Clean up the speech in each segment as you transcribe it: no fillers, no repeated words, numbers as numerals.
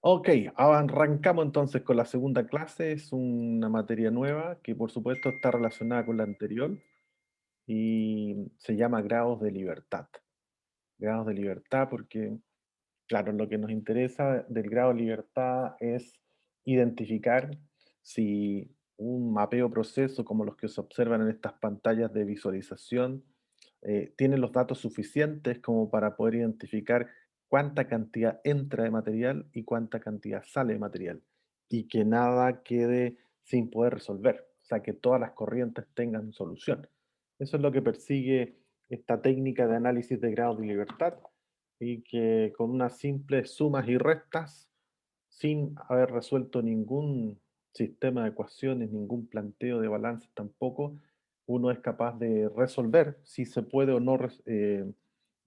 Ok, arrancamos entonces con la segunda clase. Es una materia nueva que por supuesto está relacionada con la anterior y se llama grados de libertad. Grados de libertad porque, claro, lo que nos interesa del grado de libertad es identificar si un mapeo proceso como los que se observan en estas pantallas de visualización tiene los datos suficientes como para poder identificar cuánta cantidad entra de material y cuánta cantidad sale de material, y que nada quede sin poder resolver, o sea, que todas las corrientes tengan solución. Eso es lo que persigue esta técnica de análisis de grados de libertad, y que con unas simples sumas y restas, sin haber resuelto ningún sistema de ecuaciones, ningún planteo de balances tampoco, uno es capaz de resolver si se puede o no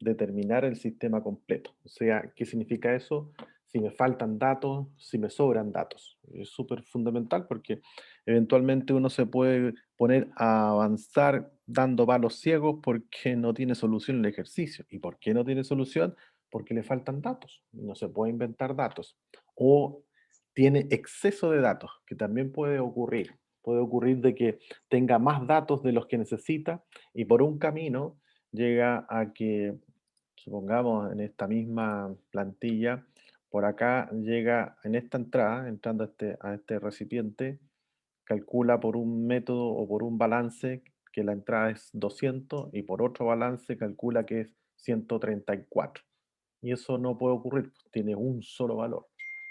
determinar el sistema completo. O sea, ¿qué significa eso? Si me faltan datos, si me sobran datos. Es súper fundamental porque eventualmente uno se puede poner a avanzar dando palos ciegos porque no tiene solución el ejercicio. ¿Y por qué no tiene solución? Porque le faltan datos. No se puede inventar datos. O tiene exceso de datos, que también puede ocurrir. Puede ocurrir de que tenga más datos de los que necesita y por un camino llega a que, supongamos en esta misma plantilla, por acá llega en esta entrada, entrando a este recipiente, calcula por un método o por un balance que la entrada es 200 y por otro balance calcula que es 134. Y eso no puede ocurrir, pues, tiene un solo valor.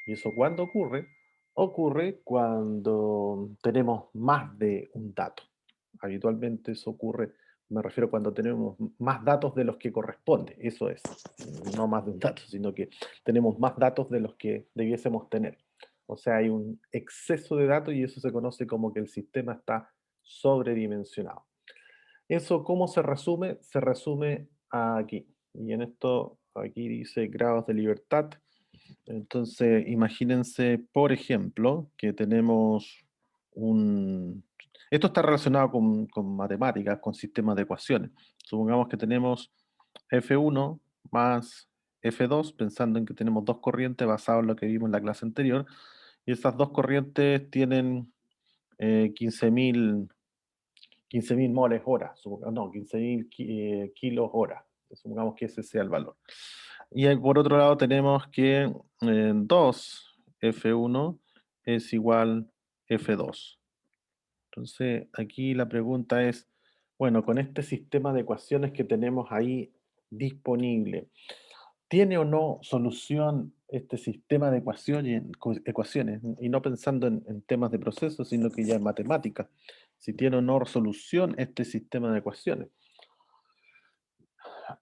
¿Y eso cuándo ocurre? Ocurre cuando tenemos más de un dato. Habitualmente eso ocurre, me refiero cuando tenemos más datos de los que corresponde, eso es, no más de un dato, sino que tenemos más datos de los que debiésemos tener. O sea, hay un exceso de datos y eso se conoce como que el sistema está sobredimensionado. ¿Eso cómo se resume? Se resume aquí. Y en esto, aquí dice grados de libertad. Entonces, imagínense, por ejemplo, que tenemos un... Esto está relacionado con matemáticas, con sistemas de ecuaciones. Supongamos que tenemos F1 más F2, pensando en que tenemos dos corrientes basadas en lo que vimos en la clase anterior, y esas dos corrientes tienen 15.000 15.000 moles hora, no, 15.000 kilos hora, supongamos que ese sea el valor. Y por otro lado tenemos que 2 F1 es igual F2. Entonces aquí la pregunta es, bueno, con este sistema de ecuaciones que tenemos ahí disponible, ¿tiene o no solución este sistema de ecuaciones? Y no pensando en temas de procesos, sino que ya en matemáticas. Si tiene o no solución este sistema de ecuaciones.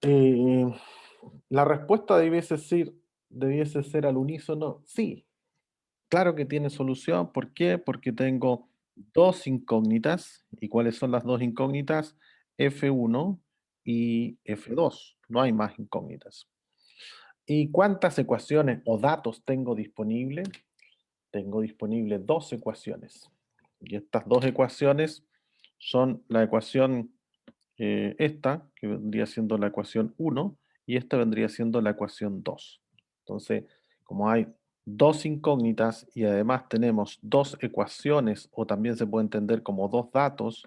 Eh, la respuesta debiese ser al unísono, sí, claro que tiene solución. ¿Por qué? Porque tengo dos incógnitas. ¿Y cuáles son las dos incógnitas? F1 y F2. No hay más incógnitas. ¿Y cuántas ecuaciones o datos tengo disponibles? Tengo disponibles dos ecuaciones. Y estas dos ecuaciones son la ecuación esta, que vendría siendo la ecuación uno, y esta vendría siendo la ecuación 2. Entonces, como hay dos incógnitas y además tenemos dos ecuaciones, o también se puede entender como dos datos,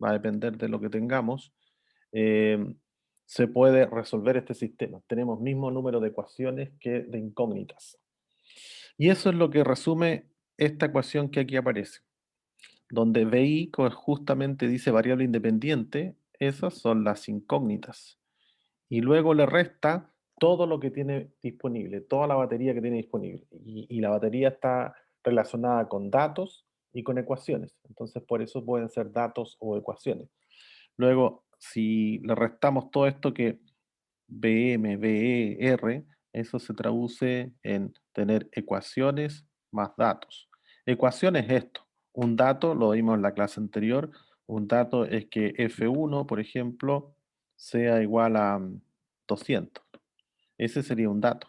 va a depender de lo que tengamos, eh, se puede resolver este sistema. Tenemos mismo número de ecuaciones que de incógnitas. Y eso es lo que resume esta ecuación que aquí aparece, donde BI justamente dice variable independiente, esas son las incógnitas. Y luego le resta todo lo que tiene disponible, toda la batería que tiene disponible. Y la batería está relacionada con datos y con ecuaciones. Entonces, por eso pueden ser datos o ecuaciones. Luego, si le restamos todo esto que BM, BER, eso se traduce en tener ecuaciones más datos. Ecuación es esto. Un dato, lo vimos en la clase anterior, un dato es que F1, por ejemplo, sea igual a 200. Ese sería un dato.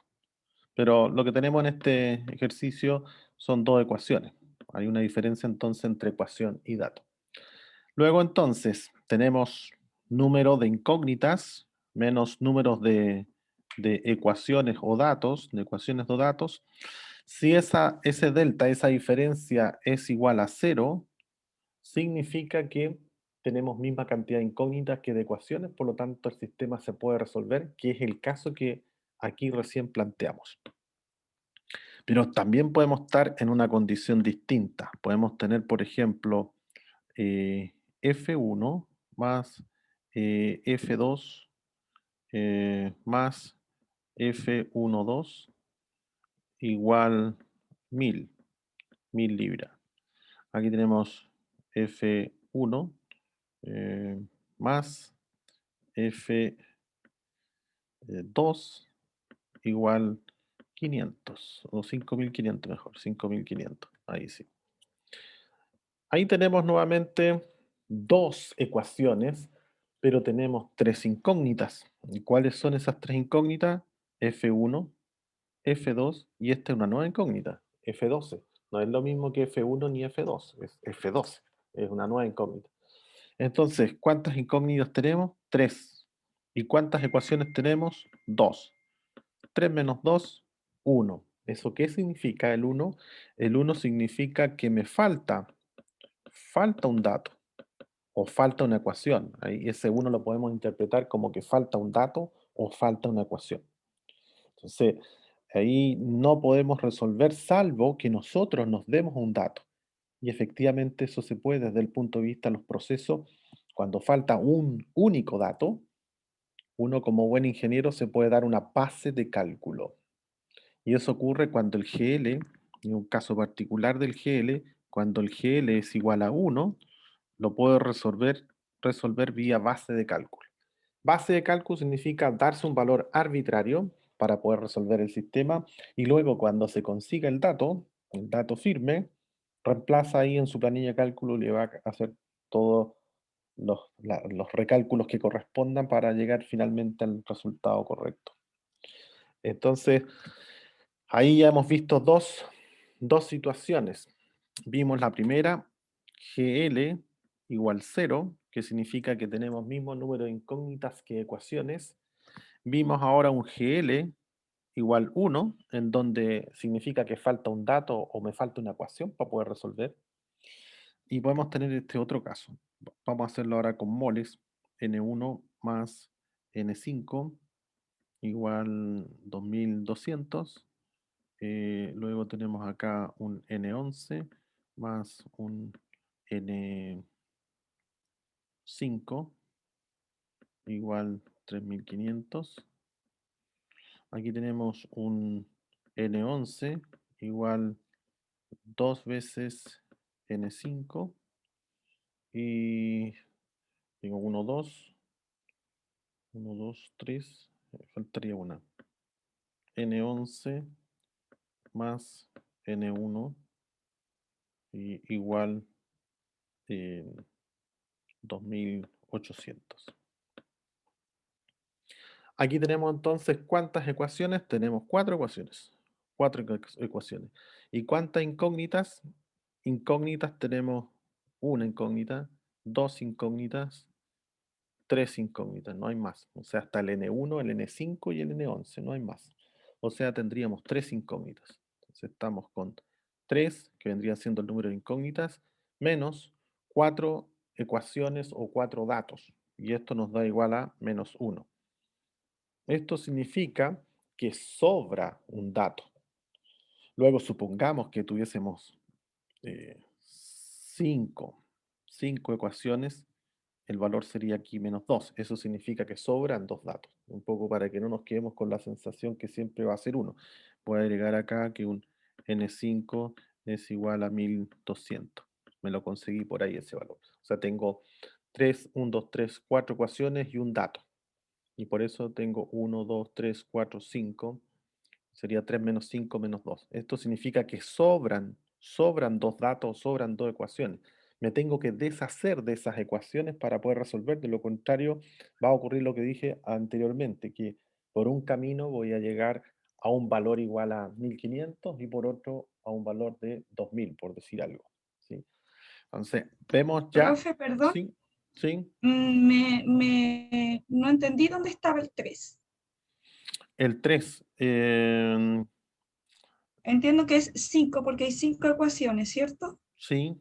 Pero lo que tenemos en este ejercicio son dos ecuaciones. Hay una diferencia entonces entre ecuación y dato. Luego entonces tenemos número de incógnitas menos números de de ecuaciones o datos, si ese delta, esa diferencia es igual a cero, significa que tenemos misma cantidad de incógnitas que de ecuaciones, por lo tanto el sistema se puede resolver, que es el caso que aquí recién planteamos. Pero también podemos estar en una condición distinta. Podemos tener, por ejemplo, F1 más F2 más F12 igual 1000 libras. Aquí tenemos F1 más F2 igual 500 o 5500 mejor, 5500. Ahí sí. Ahí tenemos nuevamente dos ecuaciones, pero tenemos tres incógnitas. ¿Y cuáles son esas tres incógnitas? F1, F2 y esta es una nueva incógnita, F12. No es lo mismo que F1 ni F2, es F12. Es una nueva incógnita. Entonces, ¿cuántas incógnitas tenemos? Tres. ¿Y cuántas ecuaciones tenemos? Dos. 3 menos 2, 1. ¿Eso qué significa el 1? El 1 significa que me falta un dato o falta una ecuación. Ahí ese 1 lo podemos interpretar como que falta un dato o falta una ecuación. Entonces, ahí no podemos resolver salvo que nosotros nos demos un dato. Y efectivamente eso se puede desde el punto de vista de los procesos. Cuando falta un único dato, uno como buen ingeniero se puede dar una base de cálculo. Y eso ocurre cuando el GL, en un caso particular del GL, cuando el GL es igual a 1, lo puedo resolver vía base de cálculo. Base de cálculo significa darse un valor arbitrario para poder resolver el sistema y luego cuando se consiga el dato firme, reemplaza ahí en su planilla de cálculo y le va a hacer todos los recálculos que correspondan para llegar finalmente al resultado correcto. Entonces, ahí ya hemos visto dos situaciones. Vimos la primera, GL igual 0, que significa que tenemos mismo número de incógnitas que ecuaciones. Vimos ahora un GL igual 1, en donde significa que falta un dato o me falta una ecuación para poder resolver. Y podemos tener este otro caso. Vamos a hacerlo ahora con moles. N1 más N5 igual 2200. Luego tenemos acá un N11 más un N5 igual 3500. Aquí tenemos un N11 igual 2 veces N5 y tengo 1, 2, 1, 2, 3, faltaría una. N11 más N1 igual 2800. Aquí tenemos entonces cuántas ecuaciones. Tenemos cuatro ecuaciones. Cuatro ecuaciones. ¿Y cuántas incógnitas? Incógnitas tenemos una incógnita, dos incógnitas, tres incógnitas, no hay más. O sea, hasta el N1, el N5 y el N11, no hay más. O sea, tendríamos tres incógnitas. Entonces estamos con tres, que vendría siendo el número de incógnitas, menos cuatro ecuaciones o cuatro datos. Y esto nos da igual a menos uno. Esto significa que sobra un dato. Luego supongamos que tuviésemos cinco, cinco ecuaciones, el valor sería aquí menos 2. Eso significa que sobran dos datos. Un poco para que no nos quedemos con la sensación que siempre va a ser uno. Voy a agregar acá que un N5 es igual a 1200. Me lo conseguí por ahí ese valor. O sea, tengo 3, 1, 2, 3, 4 ecuaciones y un dato. Y por eso tengo 1, 2, 3, 4, 5. Sería 3 menos 5 menos 2. Esto significa que sobran dos datos, sobran dos ecuaciones. Me tengo que deshacer de esas ecuaciones para poder resolver. De lo contrario, va a ocurrir lo que dije anteriormente, que por un camino voy a llegar a un valor igual a 1500 y por otro a un valor de 2000, por decir algo. ¿Sí? Entonces, vemos ya. Profe, perdón, Sí, sí. no entendí dónde estaba el 3. El 3, Entiendo que es 5 porque hay 5 ecuaciones, ¿cierto? sí.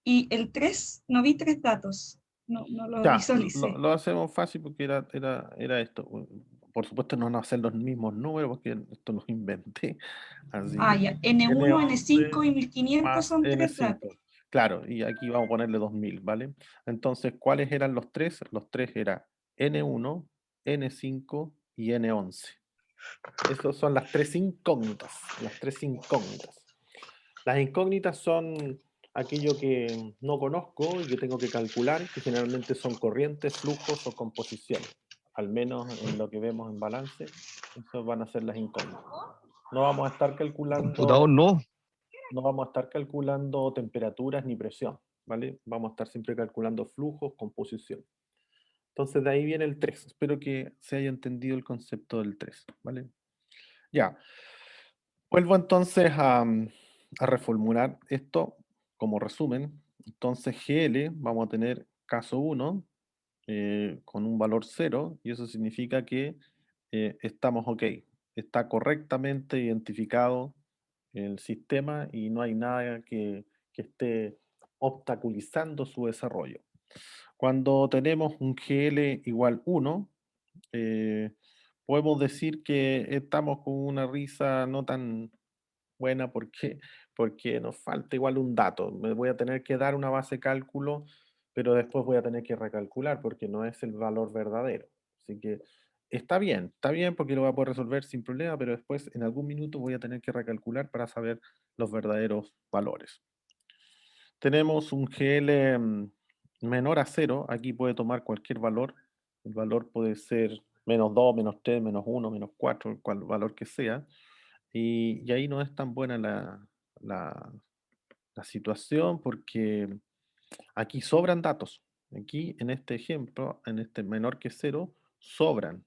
Y el 3 no vi 3 datos, no lo Ya, visualicé. lo hacemos fácil porque era esto. Por supuesto, no van a ser los mismos números porque esto los inventé. Así Ah, que ya, N1, N5 y N11 1500 más son 3 N5. datos. Claro, y aquí vamos a ponerle 2000, ¿vale? Entonces, ¿cuáles eran los tres? Los tres eran N1, N5 y N11. Esas son las tres incógnitas. Las tres incógnitas. Las incógnitas son aquello que no conozco y que tengo que calcular, que generalmente son corrientes, flujos o composiciones. Al menos en lo que vemos en balance, esas van a ser las incógnitas. No vamos a estar calculando, Computador no. no vamos a estar calculando temperaturas ni presión, ¿vale? Vamos a estar siempre calculando flujos, composición. Entonces de ahí viene el 3. Espero que se haya entendido el concepto del 3, ¿vale? Ya. Vuelvo entonces a reformular esto como resumen. Entonces GL vamos a tener caso 1 con un valor 0 y eso significa que estamos ok. Está correctamente identificado el sistema y no hay nada que esté obstaculizando su desarrollo. Cuando tenemos un GL igual 1, eh, podemos decir que estamos con una risa no tan buena porque nos falta igual un dato. Me voy a tener que dar una base de cálculo, pero después voy a tener que recalcular porque no es el valor verdadero. Así que está bien porque lo voy a poder resolver sin problema, pero después en algún minuto voy a tener que recalcular para saber los verdaderos valores. Tenemos un GL menor a cero, aquí puede tomar cualquier valor. El valor puede ser -2, -3, -1, -4, cual valor que sea. Y ahí no es tan buena la, la situación porque aquí sobran datos. Aquí en este ejemplo, en este menor que cero, sobran.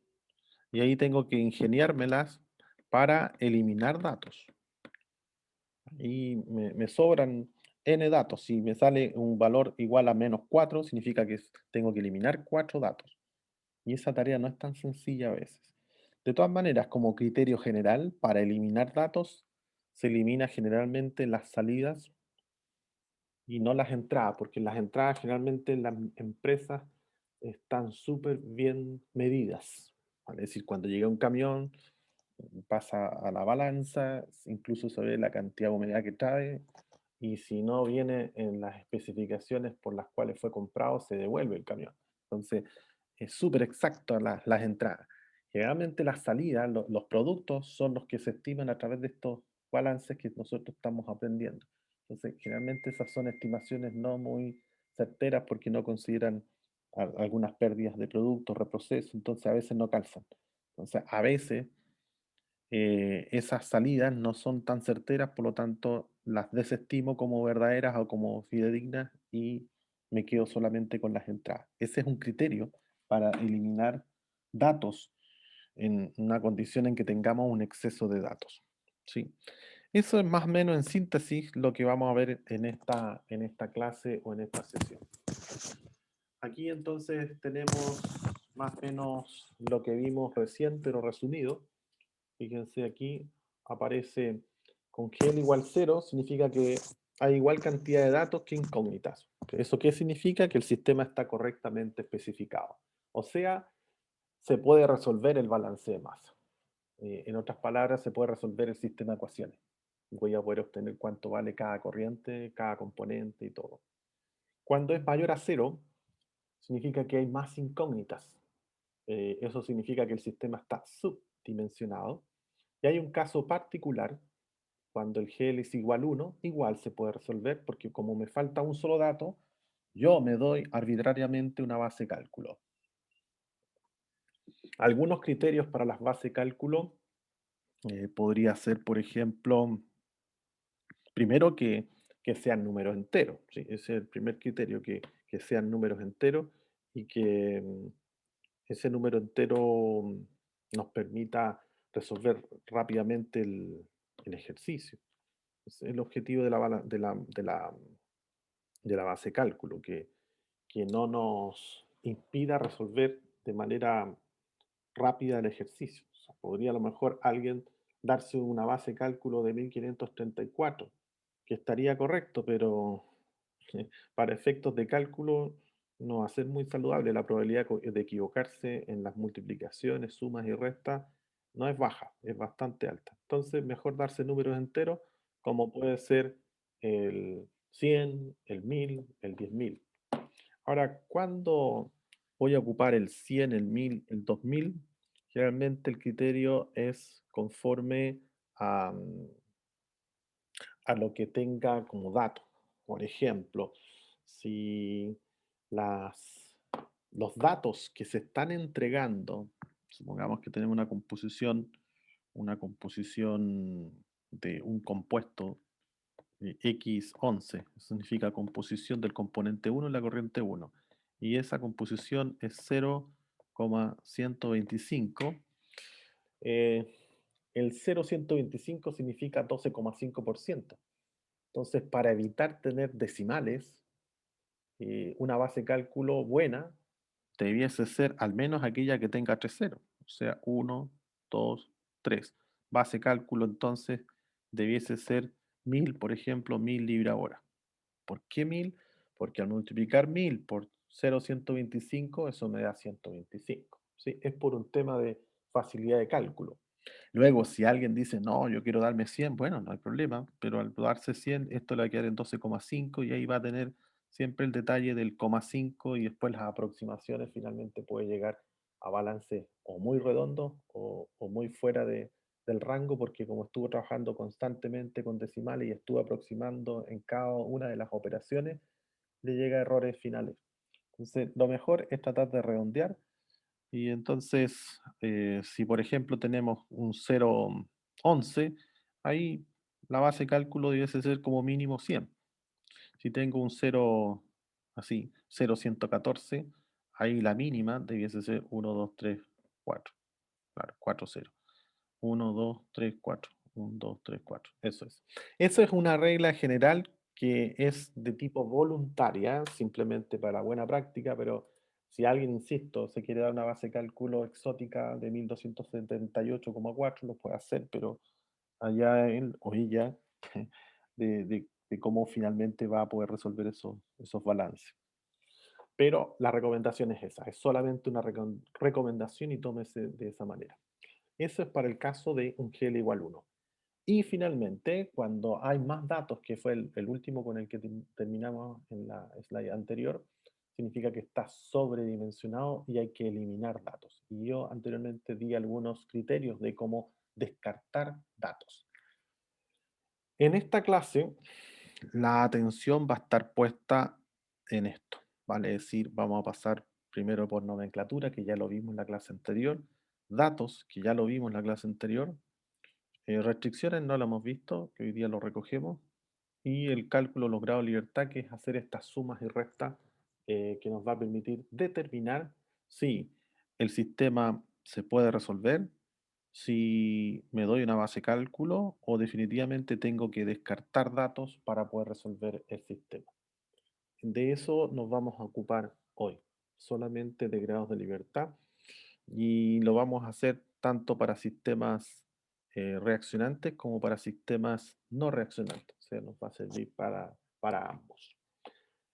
Y ahí tengo que ingeniármelas para eliminar datos. Y me sobran n datos. Si me sale un valor igual a -4, significa que tengo que eliminar 4 datos. Y esa tarea no es tan sencilla a veces. De todas maneras, como criterio general, para eliminar datos, se elimina generalmente las salidas y no las entradas, porque las entradas generalmente en las empresas están súper bien medidas. ¿Vale? Es decir, cuando llega un camión, pasa a la balanza, incluso se ve la cantidad de humedad que trae, y si no viene en las especificaciones por las cuales fue comprado, se devuelve el camión. Entonces, es súper exacto las entradas. Generalmente las salidas, los productos son los que se estiman a través de estos balances que nosotros estamos aprendiendo. Entonces, generalmente esas son estimaciones no muy certeras porque no consideran algunas pérdidas de productos, reproceso, entonces a veces no calzan. Entonces, a veces esas salidas no son tan certeras, por lo tanto las desestimo como verdaderas o como fidedignas y me quedo solamente con las entradas. Ese es un criterio para eliminar datos en una condición en que tengamos un exceso de datos. ¿Sí? Eso es más o menos en síntesis lo que vamos a ver en esta clase o en esta sesión. Aquí entonces tenemos más o menos lo que vimos recién, pero resumido. Fíjense aquí, aparece con GL igual 0, significa que hay igual cantidad de datos que incógnitas. ¿Eso qué significa? Que el sistema está correctamente especificado. O sea, se puede resolver el balance de masa. En otras palabras, se puede resolver el sistema de ecuaciones. Voy a poder obtener cuánto vale cada corriente, cada componente y todo. Cuando es mayor a 0, significa que hay más incógnitas. Eso significa que el sistema está subdimensionado. Y hay un caso particular, cuando el GL es igual 1, igual se puede resolver porque como me falta un solo dato, yo me doy arbitrariamente una base de cálculo. Algunos criterios para las bases de cálculo podría ser, por ejemplo, primero que sean números enteros. ¿Sí? Ese es el primer criterio, que sean números enteros y que ese número entero nos permita resolver rápidamente el ejercicio. Es el objetivo de la base de cálculo, que no nos impida resolver de manera rápida el ejercicio. O sea, podría a lo mejor alguien darse una base de cálculo de 1534, que estaría correcto, pero para efectos de cálculo no va a ser muy saludable. La probabilidad de equivocarse en las multiplicaciones, sumas y restas no es baja, es bastante alta. Entonces, mejor darse números enteros, como puede ser el 100, el 1000, el 10.000. Ahora, ¿cuándo voy a ocupar el 100, el 1000, el 2000? Generalmente el criterio es conforme a, a lo que tenga como dato. Por ejemplo, si las, los datos que se están entregando, supongamos que tenemos una composición de un compuesto X11, significa composición del componente 1 en la corriente 1, y esa composición es 0,125. eh, el 0,125 significa 12,5%. Entonces, para evitar tener decimales, una base de cálculo buena debiese ser al menos aquella que tenga tres ceros, o sea, 1, 2, 3. Base de cálculo entonces debiese ser 1000, por ejemplo, 1000 libras hora. ¿Por qué 1000? Porque al multiplicar 1000 por 0,125, eso me da 125. ¿Sí? Es por un tema de facilidad de cálculo. Luego, si alguien dice, no, yo quiero darme 100, bueno, no hay problema, pero al darse 100, esto le va a quedar en 12,5 y ahí va a tener siempre el detalle del coma 5 y después las aproximaciones finalmente puede llegar a balance o muy redondo o muy fuera del rango, porque como estuvo trabajando constantemente con decimales y estuvo aproximando en cada una de las operaciones, le llega a errores finales. Entonces, lo mejor es tratar de redondear y entonces, si por ejemplo tenemos un 0,11, ahí la base de cálculo debiese ser como mínimo 100. Si tengo un 0, así, 0,114, ahí la mínima debiese ser 1, 2, 3, 4. Claro, 4, 0. 1, 2, 3, 4. 1, 2, 3, 4. Eso es. Eso es una regla general que es de tipo voluntaria, simplemente para buena práctica, pero si alguien, insisto, se quiere dar una base de cálculo exótica de 1278,4, lo puede hacer, pero allá él o ella de cómo finalmente va a poder resolver esos balances. Pero la recomendación es esa, es solamente una recomendación y tómese de esa manera. Eso es para el caso de un GL igual 1. Y finalmente, cuando hay más datos, que fue el último con el que terminamos en la slide anterior, significa que está sobredimensionado y hay que eliminar datos. Y yo anteriormente di algunos criterios de cómo descartar datos. En esta clase, la atención va a estar puesta en esto. Vale decir, vamos a pasar primero por nomenclatura, que ya lo vimos en la clase anterior, datos, que ya lo vimos en la clase anterior, restricciones no lo hemos visto, que hoy día lo recogemos, y el cálculo de los grados de libertad, que es hacer estas sumas y restas que nos va a permitir determinar si el sistema se puede resolver, si me doy una base de cálculo o definitivamente tengo que descartar datos para poder resolver el sistema. De eso nos vamos a ocupar hoy, solamente de grados de libertad, y lo vamos a hacer tanto para sistemas reaccionantes como para sistemas no reaccionantes. O sea, nos va a servir para ambos.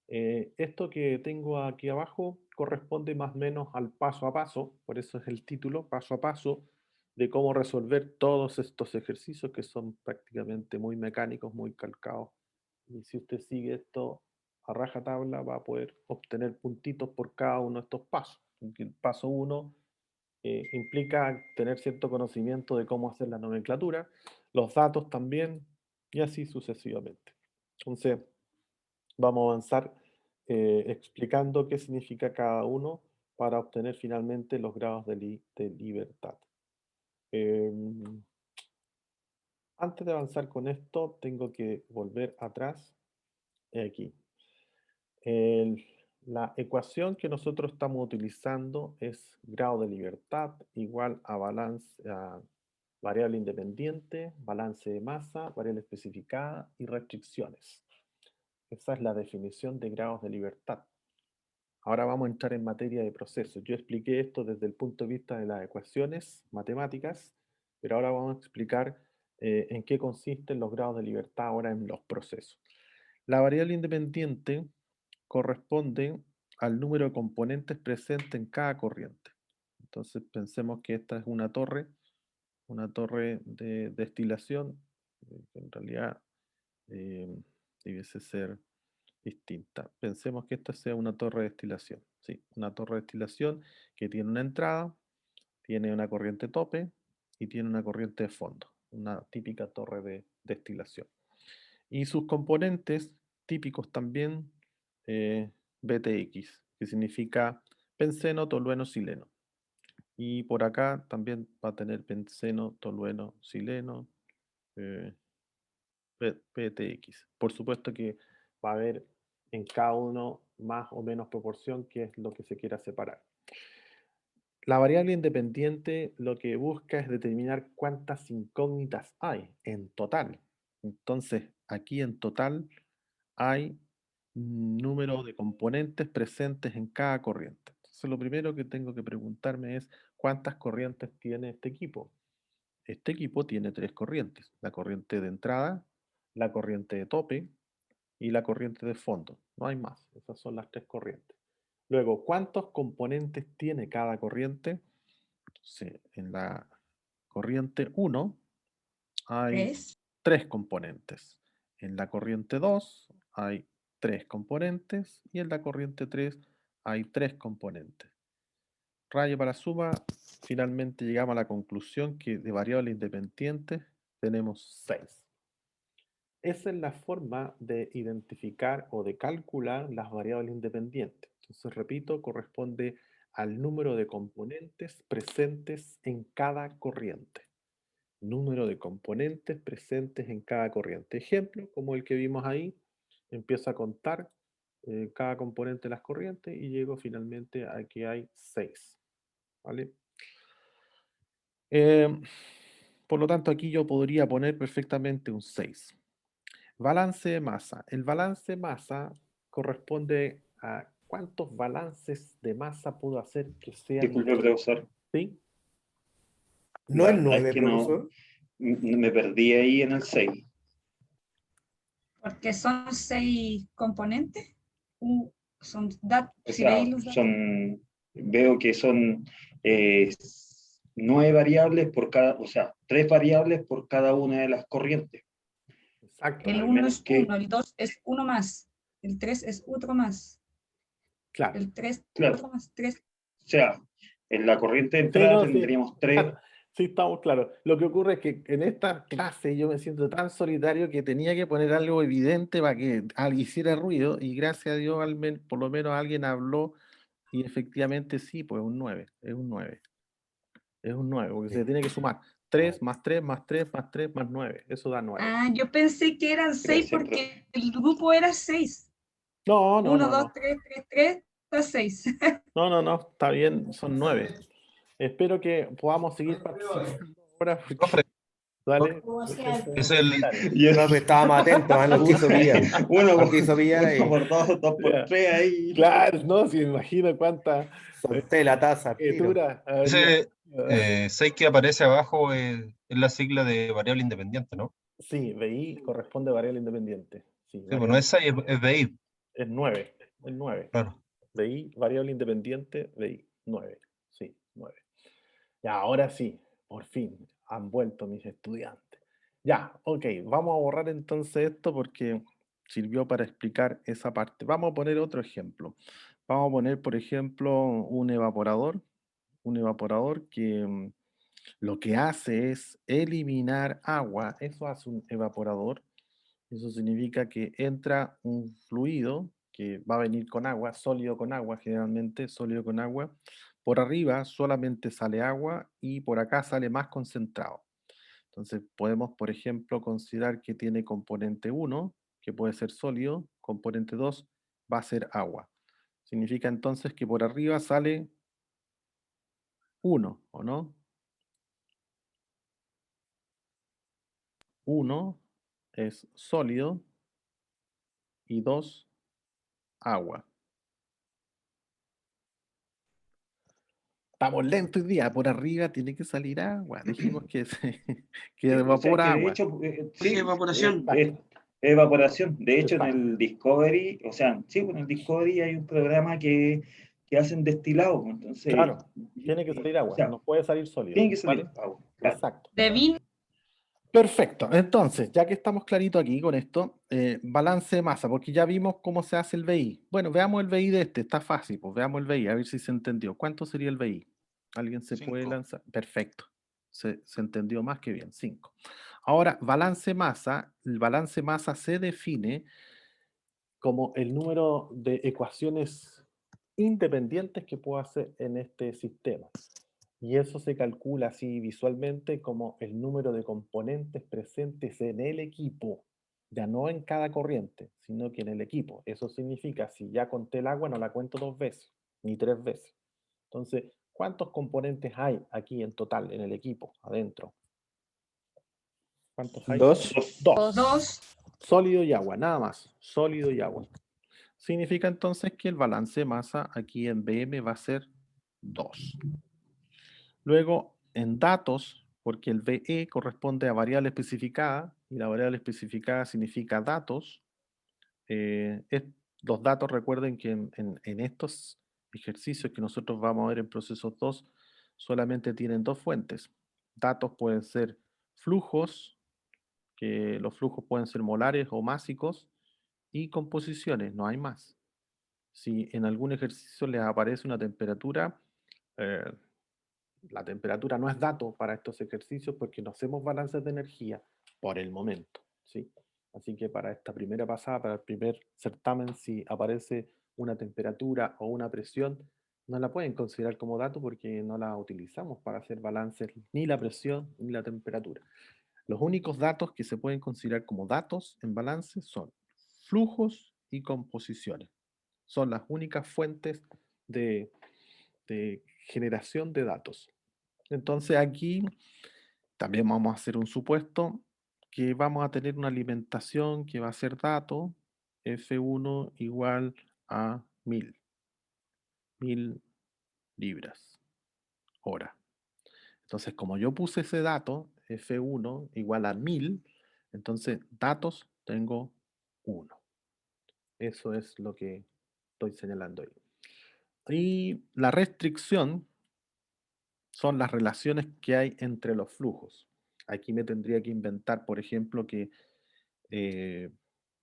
Esto que tengo aquí abajo corresponde más o menos al paso a paso, por eso es el título, paso a paso, de cómo resolver todos estos ejercicios que son prácticamente muy mecánicos, muy calcados. Y si usted sigue esto a rajatabla, va a poder obtener puntitos por cada uno de estos pasos. El paso 1 implica tener cierto conocimiento de cómo hacer la nomenclatura, los datos también, y así sucesivamente. Entonces, vamos a avanzar explicando qué significa cada uno para obtener finalmente los grados de libertad. Em, Antes de avanzar con esto, tengo que volver atrás, aquí. El- la ecuación que nosotros estamos utilizando es grado de libertad igual a balance, a variable independiente, balance de masa, variable especificada y restricciones. Esa es la definición de grados de libertad. Ahora vamos a entrar en materia de procesos. Yo expliqué esto desde el punto de vista de las ecuaciones matemáticas, pero ahora vamos a explicar en qué consisten los grados de libertad ahora en los procesos. La variable independiente corresponde al número de componentes presentes en cada corriente. Entonces pensemos que esta es una torre de destilación, que en realidad eh, debiese ser distinta. Pensemos que esta sea una torre de destilación. Sí, una torre de destilación que tiene una entrada, tiene una corriente tope y tiene una corriente de fondo. Una típica torre de destilación. Y sus componentes típicos también, BTX, que significa benceno, tolueno, sileno. Y por acá también va a tener benceno, tolueno, sileno, eh, PTX. Por supuesto que va a haber en cada uno más o menos proporción, que es lo que se quiera separar. La variable independiente lo que busca es determinar cuántas incógnitas hay en total. Entonces, aquí en total hay un número de componentes presentes en cada corriente. Entonces, lo primero que tengo que preguntarme es cuántas corrientes tiene este equipo. Este equipo tiene tres corrientes: la corriente de entrada, la corriente de tope y la corriente de fondo. No hay más, esas son las tres corrientes. Luego, ¿cuántos componentes tiene cada corriente? Entonces, en la corriente 1 hay 3. tres componentes. En la corriente 2 hay tres componentes y en la corriente 3 hay tres componentes. Rayo para suma, finalmente llegamos a la conclusión que de variables independientes tenemos 6. Esa es la forma de identificar o de calcular las variables independientes. Entonces, repito, corresponde al número de componentes presentes en cada corriente. Número de componentes presentes en cada corriente. Ejemplo, como el que vimos ahí, empiezo a contar cada componente de las corrientes y llego finalmente a que hay 6. ¿Vale? Por lo tanto, aquí yo podría poner perfectamente un 6. Balance de masa. El balance de masa corresponde a cuántos balances de masa puedo hacer que sean Disculpe, profesor. ¿sí? ¿No La es verdad es 9, que no, profesor? me perdí ahí en el 6. Porque son 6 componentes. O Si veis sea, los datos. veo que son 9 variables por cada, o sea, 3 variables por cada una de las corrientes. Exacto, El Al 1 menos es que, 1, el 2 es 1 más, el 3 es otro más, claro. el 3 claro, otro más, 3. o sea, en la corriente de Sí, entrada no, sí. tendríamos 3. Sí, estamos claros. Lo que ocurre es que en esta clase yo me siento tan solitario que tenía que poner algo evidente para que hiciera ruido y gracias a Dios por lo menos alguien habló y efectivamente sí, pues un 9, es un 9. Es un 9, porque se tiene que sumar 3 más 3 más 3 más 3 más 9. Eso da 9. Ah, yo pensé que eran 6 Gracias, profe. porque el grupo era 6. No, no, 1, no, 2, no. 3, 3, 3, está 6. No, no, no, está bien, son 9. Espero que podamos seguir participando ahora Profe, porque, ¿vale? es el, Y Profe, estábamos atentos, nos quiso pillar. uno, Nos quiso pillar uno ahí. por 2, 2 por Ya. 3 ahí. Claro, no, si me imagino cuánta Solté la taza al tiro. escritura habría. ese 6 que aparece abajo es la sigla de variable independiente, ¿no? Sí, BI corresponde a variable independiente. Sí, Sí, pues no variable es 6, es BI, es 9. Es 9. claro. BI, variable independiente, BI, 9. Sí, 9. Ya, ahora sí, por fin han vuelto mis estudiantes. Ya, ok, vamos a borrar entonces esto porque sirvió para explicar esa parte. Vamos a poner otro ejemplo. Vamos a poner, por ejemplo, un evaporador que lo que hace es eliminar agua. Eso hace un evaporador. Eso significa que entra un fluido que va a venir con agua, sólido con agua, generalmente sólido con agua. Por arriba solamente sale agua y por acá sale más concentrado. Entonces podemos, por ejemplo, considerar que tiene componente 1, que puede ser sólido, componente 2 va a ser agua. Significa entonces que por arriba sale 1, ¿o no? 1 es sólido y 2 agua. Estamos lentos hoy día, por arriba tiene que salir agua. Dijimos que, que O sea, evapora que de agua. hecho, Sí, evaporación. evaporación. De hecho, en Exacto. el Discovery, o sea, sí, en el Discovery hay un programa que hacen destilado, pues, entonces, Claro, tiene que salir o agua, sea, no puede salir sólido. tiene que salir ¿Vale? agua, claro. Exacto. De vino. Perfecto. Entonces, ya que estamos clarito aquí con esto, balance de masa, porque ya vimos cómo se hace el BI. Bueno, veamos el BI de este, está fácil, pues veamos el BI, a ver si se entendió. ¿Cuánto sería el BI? ¿Alguien se puede 5. lanzar? Perfecto. Se entendió más que bien, 5. Ahora, balance masa, el balance masa se define como el número de ecuaciones independientes que puedo hacer en este sistema. Y eso se calcula así visualmente como el número de componentes presentes en el equipo, ya no en cada corriente, sino que en el equipo. Eso significa, si ya conté el agua, no la cuento 2 veces, ni 3 veces. Entonces, ¿cuántos componentes hay aquí en total en el equipo, adentro? ¿Cuántos hay? 2. 2. 2. Sólido y agua, nada más. Sólido y agua. Significa entonces que el balance de masa aquí en BM va a ser 2. Luego, en datos, porque el VE corresponde a variable especificada, y la variable especificada significa datos. Los datos, recuerden que en estos ejercicios que nosotros vamos a ver en procesos 2, solamente tienen 2 fuentes. Datos pueden ser flujos, que los flujos pueden ser molares o másicos, y composiciones, no hay más. Si en algún ejercicio les aparece una temperatura, eh, la temperatura no es dato para estos ejercicios porque no hacemos balances de energía por el momento, ¿sí? Así que para esta primera pasada, para el primer certamen, si aparece una temperatura o una presión, no la pueden considerar como dato porque no la utilizamos para hacer balances ni la presión ni la temperatura. Los únicos datos que se pueden considerar como datos en balance son flujos y composiciones. Son las únicas fuentes de generación de datos. Entonces aquí también vamos a hacer un supuesto que vamos a tener una alimentación que va a ser dato F1 igual a 1000 libras hora. Entonces, como yo puse ese dato F1 igual a 1000, entonces datos tengo 1. Eso es lo que estoy señalando ahí. Y la restricción son las relaciones que hay entre los flujos. Aquí me tendría que inventar, por ejemplo, que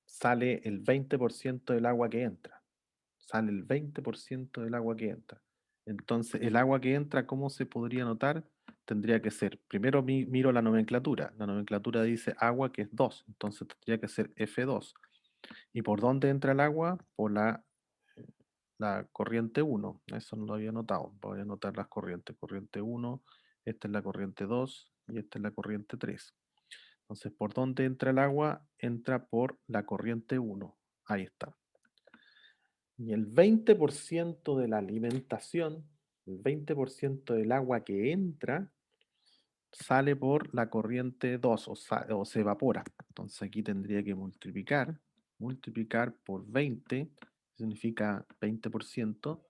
sale el 20% del agua que entra. Sale el 20% del agua que entra. Entonces, el agua que entra, ¿cómo se podría notar? Tendría que ser, primero miro la nomenclatura. La nomenclatura dice agua, que es 2. Entonces, tendría que ser F2. ¿Y por dónde entra el agua? Por la corriente 1. Eso no lo había notado. Voy a anotar las corrientes. Corriente 1, esta es la corriente 2 y esta es la corriente 3. Entonces, ¿por dónde entra el agua? Entra por la corriente 1. Ahí está. Y el 20% de la alimentación, el 20% del agua que entra, sale por la corriente 2 o se evapora. Entonces aquí tendría que multiplicar por 20, significa 20%,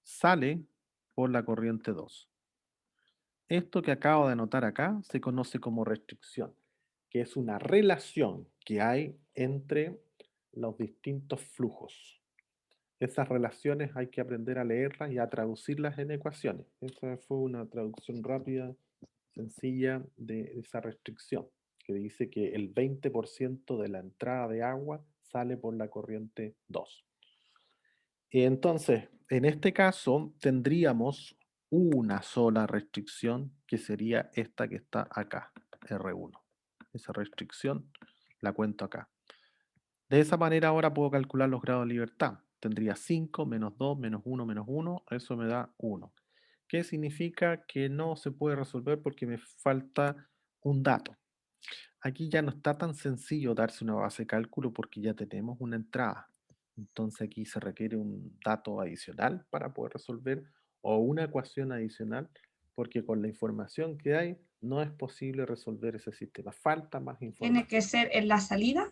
sale por la corriente 2. Esto que acabo de anotar acá se conoce como restricción, que es una relación que hay entre los distintos flujos. Esas relaciones hay que aprender a leerlas y a traducirlas en ecuaciones. Esa fue una traducción rápida, sencilla de esa restricción, que dice que el 20% de la entrada de agua sale por la corriente 2. Y entonces, en este caso, tendríamos una sola restricción, que sería esta que está acá, R1. Esa restricción la cuento acá. De esa manera ahora puedo calcular los grados de libertad. Tendría 5 menos 2 menos 1 menos 1, eso me da 1. ¿Qué significa? Que no se puede resolver porque me falta un dato. Aquí ya no está tan sencillo darse una base de cálculo porque ya tenemos una entrada. Entonces aquí se requiere un dato adicional para poder resolver o una ecuación adicional porque con la información que hay no es posible resolver ese sistema. Falta más información. ¿Tiene que ser en la salida?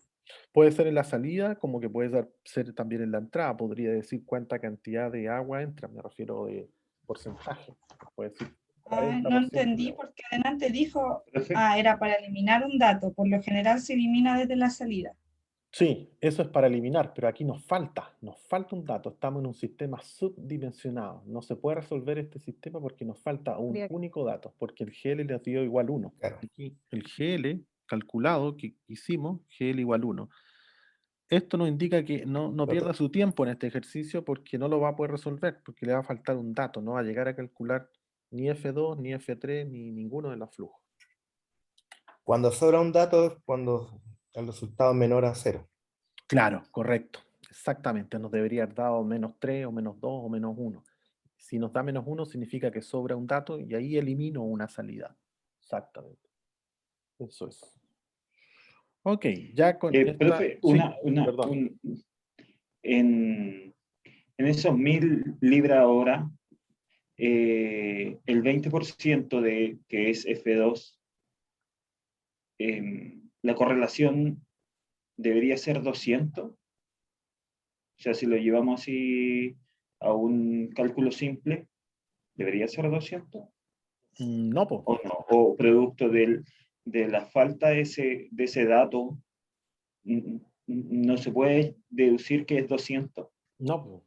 Puede ser en la salida, como que puede ser también en la entrada. Podría decir cuánta cantidad de agua entra. Me refiero de porcentaje. Puede decir No 40%. entendí porque adelante dijo, Profe, era para eliminar un dato. Por lo general se elimina desde la salida. Sí, eso es para eliminar, pero aquí nos falta un dato. Estamos en un sistema subdimensionado. No se puede resolver este sistema porque nos falta un Habría- único dato, porque el GL le dio igual 1. Claro. Aquí el GL calculado que hicimos, GL igual 1. Esto nos indica que no pierda su tiempo en este ejercicio porque no lo va a poder resolver, porque le va a faltar un dato, no va a llegar a calcular ni F2, ni F3, ni ninguno de los flujos. Cuando sobra un dato es cuando el resultado es menor a 0. Claro, correcto. Exactamente. Nos debería haber dado -3 o -2 o -1. Si nos da -1 significa que sobra un dato y ahí elimino una salida. Exactamente. Eso es. Ok, ya con esta... profe, Sí, perdón. En esos 1000 libras hora, el 20% de que es F2, la correlación debería ser 200. O sea, si lo llevamos así a un cálculo simple, debería ser 200. No, pues. O no, o producto de la falta de ese dato, no se puede deducir que es 200. No,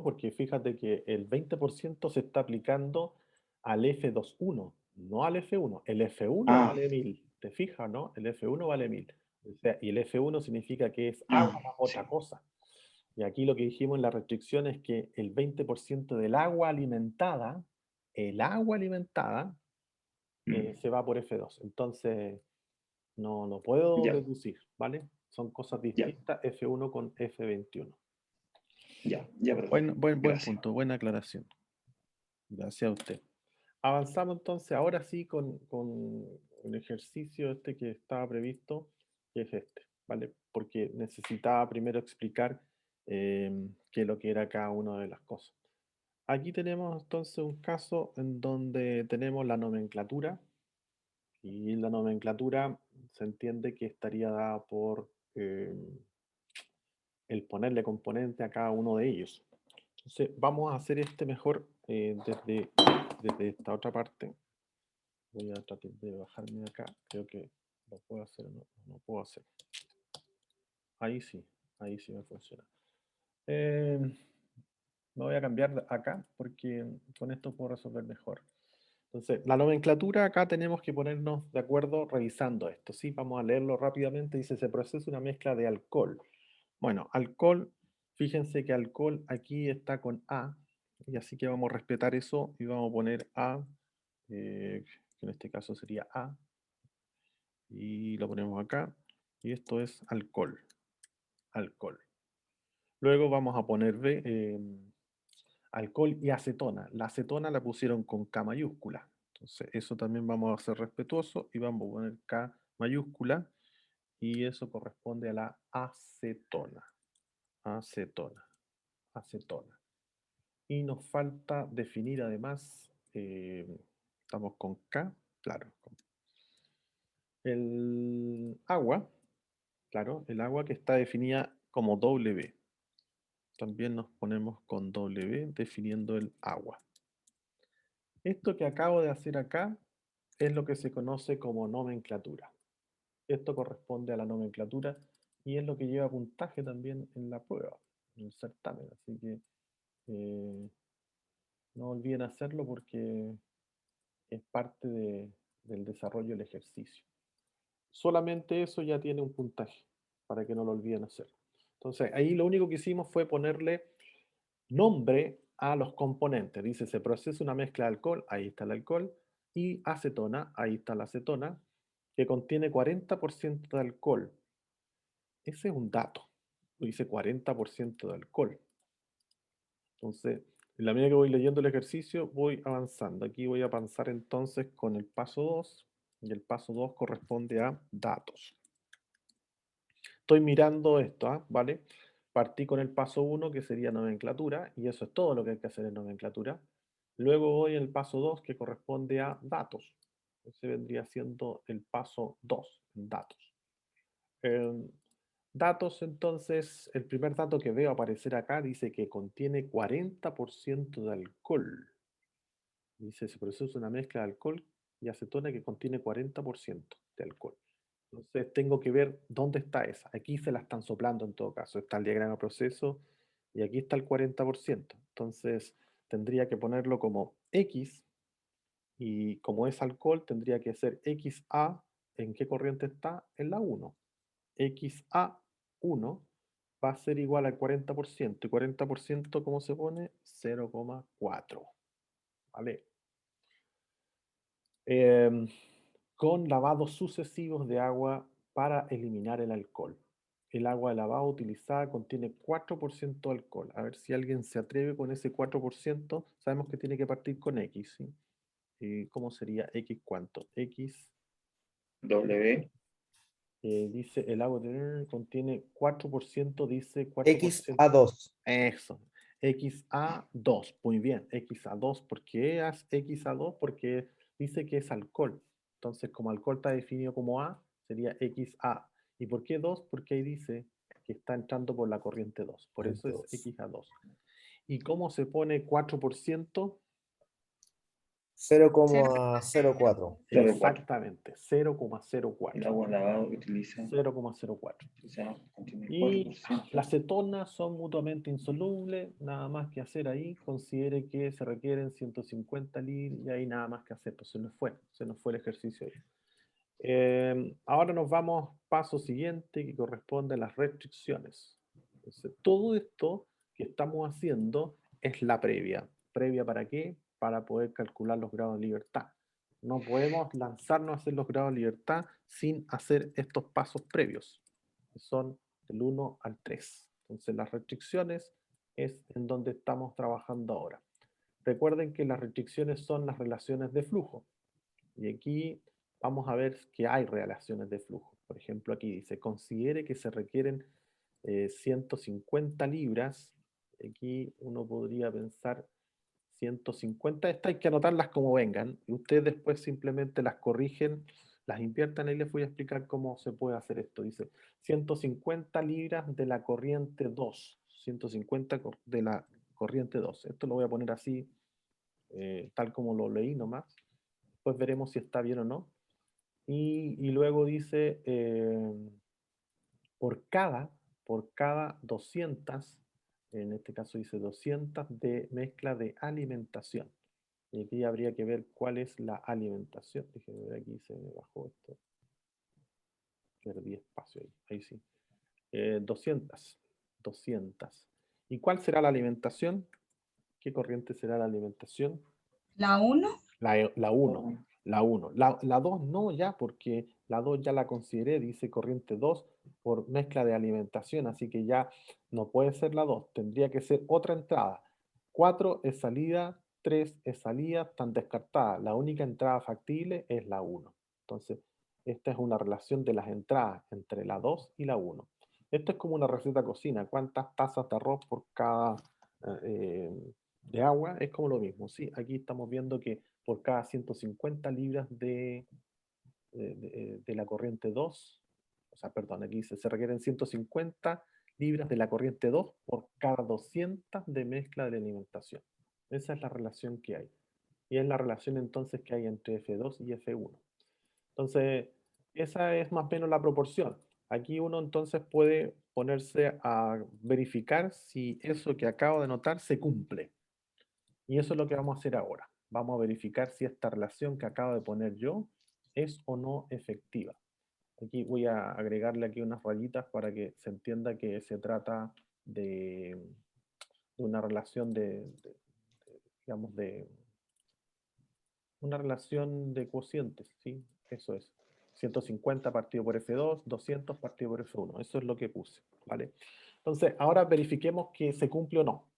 porque fíjate que el 20% se está aplicando al F21, no al F1. El F1 Ah, vale 1000, ¿te fijas, no? El F1 vale 1000. O sea, y el F1 significa que es agua más otra sí. cosa. Y aquí lo que dijimos en la restricción es que el 20% del agua alimentada, se va por F2. Entonces, no puedo Ya, deducir, ¿vale? Son cosas ya, distintas, F1 con F21. ya, profe. Buen Gracias. punto, buena aclaración. Gracias a usted. Avanzamos entonces ahora sí con el ejercicio este que estaba previsto, que es este, ¿vale? Porque necesitaba primero explicar qué es lo que era cada una de las cosas. Aquí tenemos entonces un caso en donde tenemos la nomenclatura y la nomenclatura se entiende que estaría dada por el ponerle componente a cada uno de ellos. Entonces vamos a hacer este mejor desde esta otra parte. Voy a tratar de bajarme de acá. Creo que lo puedo hacer o no puedo hacer. Ahí sí me funciona. Me voy a cambiar acá porque con esto puedo resolver mejor. Entonces, la nomenclatura acá tenemos que ponernos de acuerdo revisando esto. ¿Sí? Vamos a leerlo rápidamente. Dice, se procesa una mezcla de alcohol. Bueno, alcohol, fíjense que alcohol aquí está con A, y así que vamos a respetar eso y vamos a poner A, que en este caso sería A, y lo ponemos acá, y esto es alcohol, alcohol. Luego vamos a poner B, alcohol y acetona. La acetona la pusieron con K mayúscula. Entonces, eso también vamos a ser respetuosos y vamos a poner K mayúscula y eso corresponde a la acetona. Acetona. Acetona. Y nos falta definir además, estamos con K, claro. El agua, claro, el agua que está definida como W. También nos ponemos con W definiendo el agua. Esto que acabo de hacer acá es lo que se conoce como nomenclatura. Esto corresponde a la nomenclatura y es lo que lleva puntaje también en la prueba, en el certamen. Así que no olviden hacerlo porque es parte del desarrollo del ejercicio. Solamente eso ya tiene un puntaje, para que no lo olviden hacer. Entonces, ahí lo único que hicimos fue ponerle nombre a los componentes. Dice, se procesa una mezcla de alcohol, ahí está el alcohol, y acetona, ahí está la acetona, que contiene 40% de alcohol. Ese es un dato. Dice 40% de alcohol. Entonces, en la medida que voy leyendo el ejercicio, voy avanzando. Aquí voy a avanzar entonces con el paso 2, y el paso 2 corresponde a datos. Estoy mirando esto, ¿vale? Partí con el paso 1, que sería nomenclatura, y eso es todo lo que hay que hacer en nomenclatura. Luego voy al paso 2, que corresponde a datos. Ese vendría siendo el paso 2, datos. Datos, entonces, el primer dato que veo aparecer acá dice que contiene 40% de alcohol. Dice, se produce una mezcla de alcohol y acetona que contiene 40% de alcohol. Entonces tengo que ver dónde está esa. Aquí se la están soplando en todo caso. Está el diagrama de proceso y aquí está el 40%. Entonces tendría que ponerlo como X y como es alcohol tendría que ser XA. ¿En qué corriente está? En la 1. XA1 va a ser igual al 40%. ¿Y 40% cómo se pone? 0,4. ¿Vale? Em, con lavados sucesivos de agua para eliminar el alcohol. El agua de lavado utilizada contiene 4% de alcohol. A ver si alguien se atreve con ese 4%. Sabemos que tiene que partir con X, ¿sí? ¿Y cómo sería X cuánto? X W, dice el agua contiene 4%, dice 4%. XA2. Eso. XA2. Muy bien. XA2. ¿Por qué es XA2? Porque dice que es alcohol. Entonces, como alcohol está definido como A, sería XA. ¿Y por qué 2? Porque ahí dice que está entrando por la corriente 2. Por eso es XA2. ¿Y cómo se pone 4%? 0,04. 0,4. Exactamente. 0,04. El agua lavada utiliza 0,04. contiene Y 4%. las cetonas son mutuamente insolubles, nada más que hacer ahí, considere que se requieren 150 litros y ahí nada más que hacer, pues se nos fue el ejercicio ahí. Ahora nos vamos paso siguiente que corresponde a las restricciones. Entonces, todo esto que estamos haciendo es la previa. ¿Previa para qué? Para poder calcular los grados de libertad. No podemos lanzarnos a hacer los grados de libertad sin hacer estos pasos previos, que son del 1 al 3. Entonces, las restricciones es en donde estamos trabajando ahora. Recuerden que las restricciones son las relaciones de flujo. Y aquí vamos a ver que hay relaciones de flujo. Por ejemplo, aquí dice, considere que se requieren 150 libras. Aquí uno podría pensar 150. Estas hay que anotarlas como vengan. Y ustedes después simplemente las corrigen, las inviertan y les voy a explicar cómo se puede hacer esto. Dice 150 libras de la corriente 2. 150 de la corriente 2. Esto lo voy a poner así, tal como lo leí nomás. Después veremos si está bien o no. Y luego dice, por cada 200, en este caso dice 200 de mezcla de alimentación. Y aquí habría que ver cuál es la alimentación. Déjenme ver aquí, se me bajó esto. Perdí espacio ahí, ahí sí. 200. ¿Y cuál será la alimentación? ¿Qué corriente será la alimentación? La 1, La 1, la 1. La 2 no ya, porque la 2 ya la consideré, dice corriente 2 por mezcla de alimentación, así que ya no puede ser la 2, tendría que ser otra entrada. 4 es salida, 3 es salida, están descartadas. La única entrada factible es la 1. Entonces, esta es una relación de las entradas entre la 2 y la 1. Esto es como una receta de cocina, cuántas tazas de arroz por cada de agua, es como lo mismo. Sí, aquí estamos viendo que por cada 150 libras de la corriente 2, o sea, perdón, aquí se requieren 150 libras de la corriente 2 por cada 200 de mezcla de la alimentación. Esa es la relación que hay. Y es la relación entonces que hay entre F2 y F1. Entonces, esa es más o menos la proporción. Aquí uno entonces puede ponerse a verificar si eso que acabo de notar se cumple. Y eso es lo que vamos a hacer ahora. Vamos a verificar si esta relación que acabo de poner yo es o no efectiva. Aquí voy a agregarle aquí unas rayitas para que se entienda que se trata de una relación digamos, de una relación de cocientes, ¿sí? Eso es. 150 partido por F2, 200 partido por F1. Eso es lo que puse, ¿vale? Entonces, ahora verifiquemos que se cumple o no.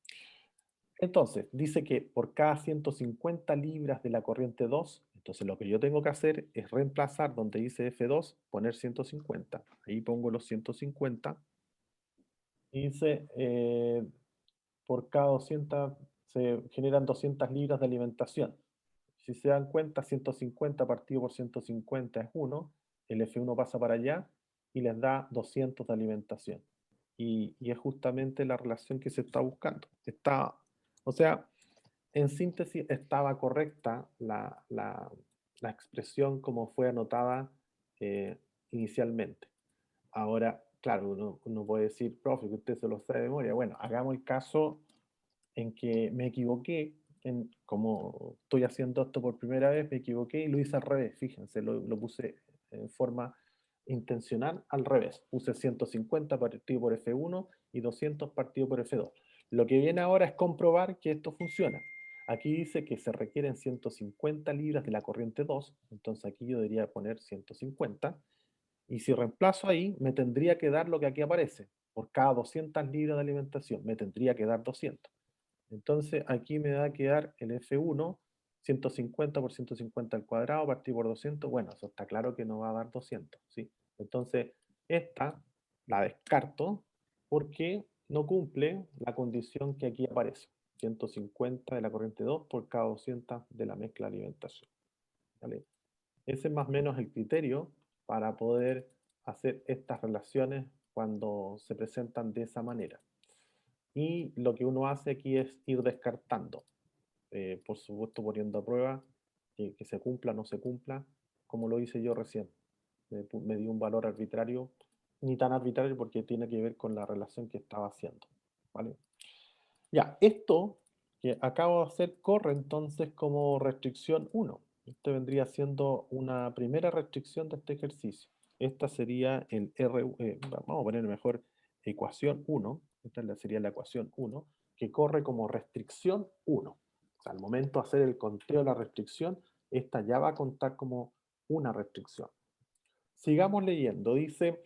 Entonces, dice que por cada 150 libras de la corriente 2, entonces lo que yo tengo que hacer es reemplazar donde dice F2, poner 150. Ahí pongo los 150. Y dice, por cada 200 se generan 200 libras de alimentación. Si se dan cuenta, 150 partido por 150 es 1, el F1 pasa para allá y les da 200 de alimentación. Y es justamente la relación que se está buscando. O sea, en síntesis, estaba correcta la expresión como fue anotada inicialmente. Ahora, claro, uno puede decir, profe, que usted se lo sabe de memoria. Bueno, hagamos el caso en que me equivoqué, como estoy haciendo esto por primera vez, me equivoqué y lo hice al revés. Fíjense, lo puse en forma intencional al revés. Puse 150 partido por F1 y 200 partido por F2. Lo que viene ahora es comprobar que esto funciona. Aquí dice que se requieren 150 libras de la corriente 2, entonces aquí yo debería poner 150. Y si reemplazo ahí, me tendría que dar lo que aquí aparece. Por cada 200 libras de alimentación, me tendría que dar 200. Entonces aquí me va a quedar el F1, 150 por 150 al cuadrado, partido por 200. Bueno, eso está claro que no va a dar 200, ¿sí? Entonces, esta la descarto porque no cumple la condición que aquí aparece. 150 de la corriente 2 por cada 200 de la mezcla de alimentación. ¿Vale? Ese es más o menos el criterio para poder hacer estas relaciones cuando se presentan de esa manera. Y lo que uno hace aquí es ir descartando, por supuesto poniendo a prueba que se cumpla o no se cumpla, como lo hice yo recién. Me di un valor arbitrario, ni tan arbitrario porque tiene que ver con la relación que estaba haciendo. ¿Vale? Ya, esto que acabo de hacer corre entonces como restricción 1. Esto vendría siendo una primera restricción de este ejercicio. Esta sería el vamos a poner mejor ecuación 1. Esta sería la ecuación 1, que corre como restricción 1. O sea, al momento de hacer el conteo de la restricción, esta ya va a contar como una restricción. Sigamos leyendo. Dice,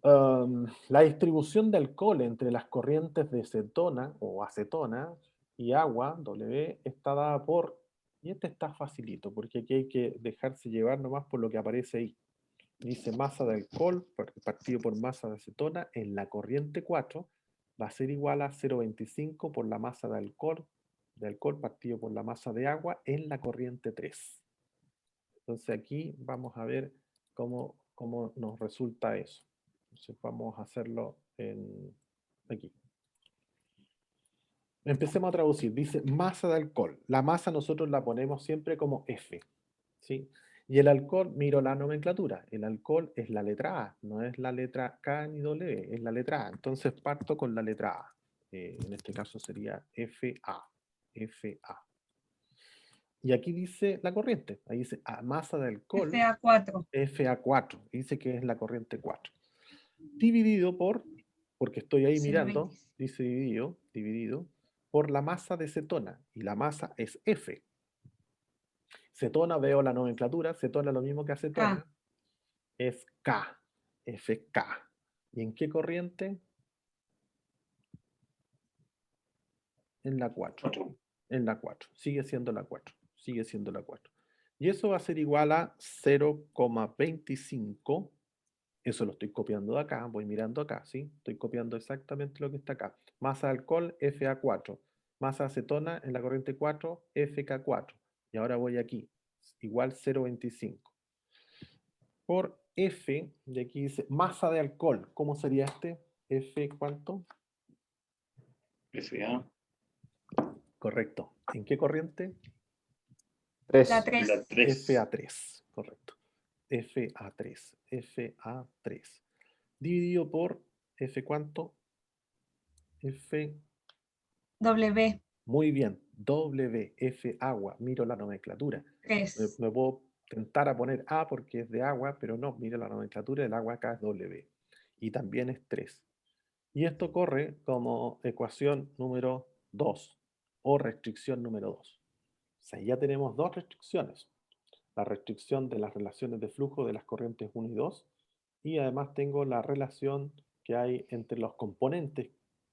la distribución de alcohol entre las corrientes de cetona o acetona y agua, W, está dada por, y este está facilito, porque aquí hay que dejarse llevar nomás por lo que aparece ahí. Dice masa de alcohol partido por masa de acetona en la corriente 4 va a ser igual a 0,25 por la masa de alcohol partido por la masa de agua en la corriente 3. Entonces aquí vamos a ver cómo nos resulta eso. Entonces vamos a hacerlo aquí. Empecemos a traducir. Dice masa de alcohol. La masa nosotros la ponemos siempre como F. ¿Sí? Y el alcohol, miro la nomenclatura. El alcohol es la letra A, no es la letra K ni W, es la letra A. Entonces parto con la letra A. En este caso sería FA. FA. Y aquí dice la corriente. Ahí dice masa de alcohol. FA4. FA4. Dice que es la corriente 4. Dividido por, porque estoy ahí mirando, dice dividido, por la masa de cetona. Y la masa es F. Cetona, veo la nomenclatura, cetona es lo mismo que acetona. K. Es K. FK. ¿Y en qué corriente? En la 4. En la 4. Sigue siendo la 4. Sigue siendo la 4. Y eso va a ser igual a 0,25. Eso lo estoy copiando de acá, voy mirando acá, ¿sí? Estoy copiando exactamente lo que está acá. Masa de alcohol, FA4. Masa de acetona en la corriente 4, FK4. Y ahora voy aquí, igual 0,25. Por F, de aquí dice masa de alcohol. ¿Cómo sería este? F, ¿cuánto? FA. Correcto. ¿En qué corriente? 3. La 3. La 3. FA3, correcto. FA3, FA3. Dividido por F, ¿cuánto? F. W. Muy bien. W, F, agua. Miro la nomenclatura. 3. Me puedo tentar a poner A porque es de agua, pero no, mire la nomenclatura del agua acá es W. Y también es 3. Y esto corre como ecuación número 2 o restricción número 2. O sea, ya tenemos dos restricciones. La restricción de las relaciones de flujo de las corrientes 1 y 2. Y además tengo la relación que hay entre los componentes